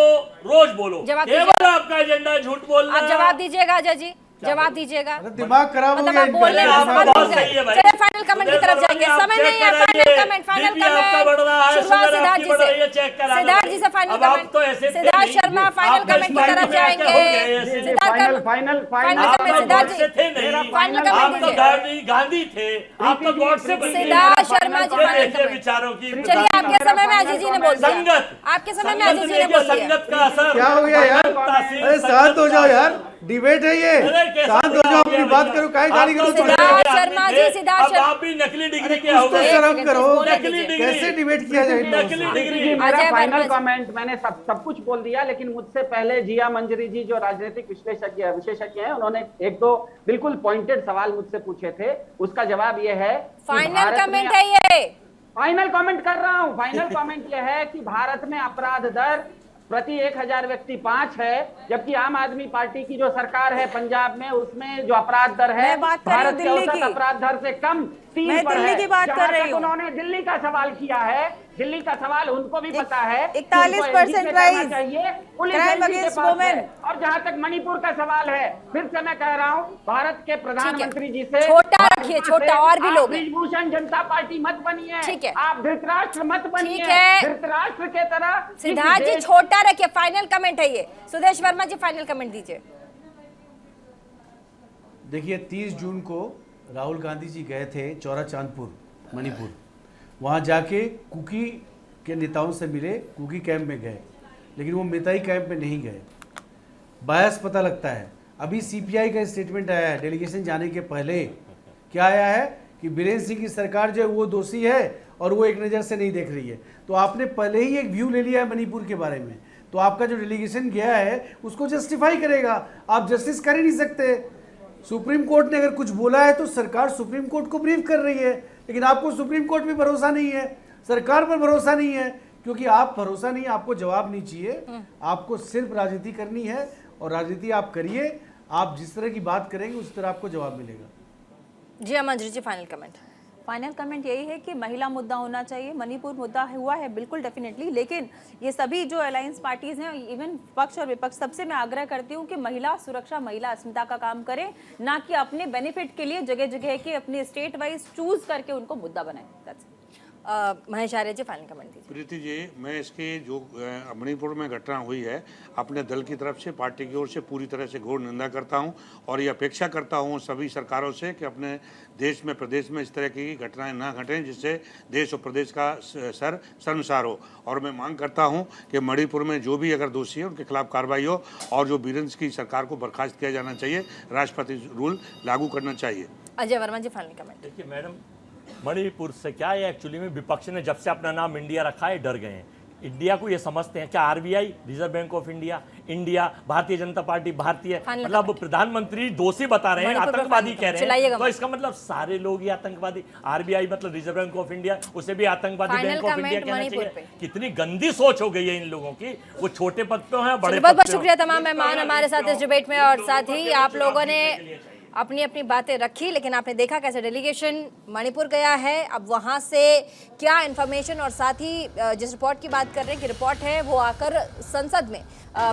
रोज बोलो, जवाब केवल दीजिएगा। आपका एजेंडा है झूठ बोलना। आप जवाब दीजिएगा अजय जी, जवाब दीजिएगा। अरे दिमाग खराब हो मतलब गया आप इनका। बोलने में आप असमर्थ बहुत हो सही है गए। भाई। चलिए फाइनल कमेंट की तरफ जाएंगे, समय नहीं है। फाइनल कमेंट, फाइनल बीपी आपका बढ़ रहा है, कमेंट शुरुआत शुगर सिद्धार्थ आपकी जी बढ़ रही है, से। चेक करा लो। सिद्धार्थ जी से फाइनल अब आप कमेंट। तो ऐसे थे सिद्धार्थ नहीं। शर्मा आप फाइनल कमेंट की बेंचमार्क तरफ में आके हो गए जाएंगे। ऐसे। सिद्धार्थ फाइनल फाइनल फाइनल आप कमेंट तो सिद्धार्थ गॉड जी, से थे नहीं, फाइनल आप कमेंट आप तो दीजिए। गांधी थे, आप तो गॉड से बने। सिद्धार्थ शर्मा जी ये फाइनल देखिए कमेंट। विचारों की चलिए आपके समय में अजय जी ने बोल दिया। संगत, आपके समय में अजय जी ने संगत बोल दिया। संगत का असर क्या हो गया यार? तासीर अरे शांत हो जाओ यार, डिबेट है ये। अरे कैसा शांत हो जाओ, अपनी बात करो, काहे गाली गलौज कर रहे हो? सिद्धार्थ शर्मा जी, सिद्धार्थ अब शर्मा। आप भी नकली डिग्री के कुछ हो तो गए। शर्म करो। नकली डिग्री। कैसे डिबेट किया जाए इन लोगों नकली से? डिग्री। जी, अजय मेरा वर्मा फाइनल जी। कमेंट, मैंने सब कुछ बोल दिया, लेकिन मुझसे पहले जिया मंजरी जी जो राजनीतिक विशेषज्ञ हैं, उन्होंने एक दो बिल्कुल पॉइंटेड सवाल मुझसे पूछे थे। उसका जवाब ये है कि फाइनल भारत में- कमेंट है ये। फाइनल कमेंट कर रहा हूं। फाइनल कमेंट यह है कि भारत में अपराध दर प्रति 1000 व्यक्ति 5 है, जबकि आम आदमी पार्टी की जो सरकार है पंजाब में, उसमें जो अपराध दर है मैं बात कर रही हूं भारत के दिल्ली औसत की। अपराध दर से कम 3 मैं पर दिल्ली है। की बात जहां कर रही तक हूं। उन्होंने दिल्ली का सवाल किया है, दिल्ली का सवाल उनको भी पता है कि 41% उनको NGO rise, चाहिए, पुलिस crime NGO के against पास women। है। और जहां तक मणिपुर का सवाल है, फिर से मैं कह रहा हूं, भारत के प्रधानमंत्री जी से छोटा रखिए, छोटा, और भी लोग हैं। ब्रिजभूषण जनता पार्टी मत बनिए, ठीक है। आप धृतराष्ट्र मत बनिए, ठीक है। धृतराष्ट्र के तरह सिद्धार्थ जी छोटा रखिए, फाइनल कमेंट है ये। सुदेश वर्मा जी फाइनल कमेंट दीजिए। देखिए 30 जून को राहुल गांधी जी गए थे चौरा चांदपुर मणिपुर। वहाँ जाके कुकी के नेताओं से मिले, कुकी कैंप में गए, लेकिन वो मिताई कैंप में नहीं गए। बायस पता लगता है। अभी सीपीआई का स्टेटमेंट आया है डेलीगेशन जाने के पहले। क्या आया है कि बीरेन्द्र सिंह की सरकार जो है वो दोषी है और वो एक नज़र से नहीं देख रही है। तो आपने पहले ही एक व्यू ले लिया है मणिपुर के बारे में, तो आपका जो डेलीगेशन गया है उसको जस्टिफाई करेगा। आप जस्टिस कर ही नहीं सकते। सुप्रीम कोर्ट ने अगर कुछ बोला है तो सरकार सुप्रीम कोर्ट को ब्रीफ कर रही है, लेकिन आपको सुप्रीम कोर्ट पे भरोसा नहीं है, सरकार पर भरोसा नहीं है, क्योंकि आप भरोसा नहीं, आपको जवाब नहीं चाहिए, आपको सिर्फ राजनीति करनी है और राजनीति आप करिए। आप जिस तरह की बात करेंगे उस तरह आपको जवाब मिलेगा। जी अमंजरी जी फाइनल कमेंट। फाइनल कमेंट यही है कि महिला मुद्दा होना चाहिए। मणिपुर मुद्दा हुआ है बिल्कुल डेफिनेटली, लेकिन ये सभी जो अलायंस पार्टीज हैं, इवन पक्ष और विपक्ष, सबसे मैं आग्रह करती हूँ कि महिला सुरक्षा, महिला अस्मिता का काम करें, ना कि अपने बेनिफिट के लिए जगह जगह के अपने स्टेट वाइज चूज करके उनको मुद्दा बनाएं। That's it. Mahesh Arya ji final comment दीजिए। प्रीति जी, मैं इसकी जो मणिपुर में घटना हुई है, अपने दल की तरफ से, पार्टी की ओर से पूरी तरह से घोर निंदा करता हूं और ये अपेक्षा करता हूं सभी सरकारों से कि अपने देश में, प्रदेश में इस तरह की घटनाएं ना घटें जिससे देश और प्रदेश का सर शर्मसार हो। और मैं मांग करता हूं कि मणिपुर में जो भी अगर दोषी है उनके खिलाफ कार्रवाई हो और जो बीरेन्द्र की सरकार को बर्खास्त किया जाना चाहिए, राष्ट्रपति रूल लागू करना चाहिए। अजय वर्मा जी फाइनल कमेंट। देखिए मैडम, मणिपुर से क्या है, एक्चुअली में विपक्ष ने जब से अपना नाम इंडिया रखा है डर गए हैं। इंडिया को ये समझते हैं क्या RBI, reserve bank of India, India, Bharatiya Janata party, भारतीय, मतलब प्रधानमंत्री दोषी बता रहे हैं, आतंकवादी कह रहे हैं, तो इसका मतलब सारे लोग ही आतंकवादी। आरबीआई मतलब रिजर्व बैंक ऑफ इंडिया, उसे भी आतंकवादी बैंक ऑफ इंडिया कहना चाहिए। कितनी गंदी सोच हो गई है इन लोगों की। वो छोटे पद पे हैं, बड़े बहुत बहुत शुक्रिया तमाम मेहमान हमारे साथ इस डिबेट में, और साथ ही आप लोगों ने अपनी अपनी बातें रखी, लेकिन आपने देखा कैसे डेलीगेशन मणिपुर गया है। अब वहाँ से क्या इन्फॉर्मेशन और साथ ही जिस रिपोर्ट की बात कर रहे हैं कि रिपोर्ट है वो आकर संसद में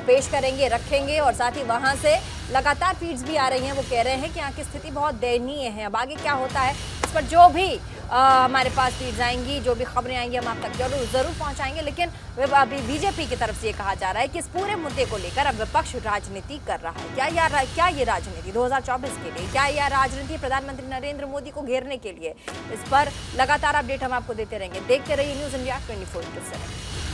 पेश करेंगे, रखेंगे। और साथ ही वहाँ से लगातार फीड्स भी आ रही हैं, वो कह रहे हैं कि यहाँ की स्थिति बहुत दयनीय है। अब आगे क्या होता है इस पर जो भी हमारे पास फीड्स आएंगी, जो भी खबरें आएंगी, हम आप तक जरूर पहुँचाएंगे। लेकिन अभी बीजेपी की तरफ से ये कहा जा रहा है कि इस पूरे मुद्दे को लेकर अब विपक्ष राजनीति कर रहा है। क्या ये राजनीति 2024 के लिए, क्या यह राजनीति प्रधानमंत्री नरेंद्र मोदी को घेरने के लिए? इस पर लगातार अपडेट हम आपको देते रहेंगे। देखते रहिए न्यूज़ इंडिया 24/7।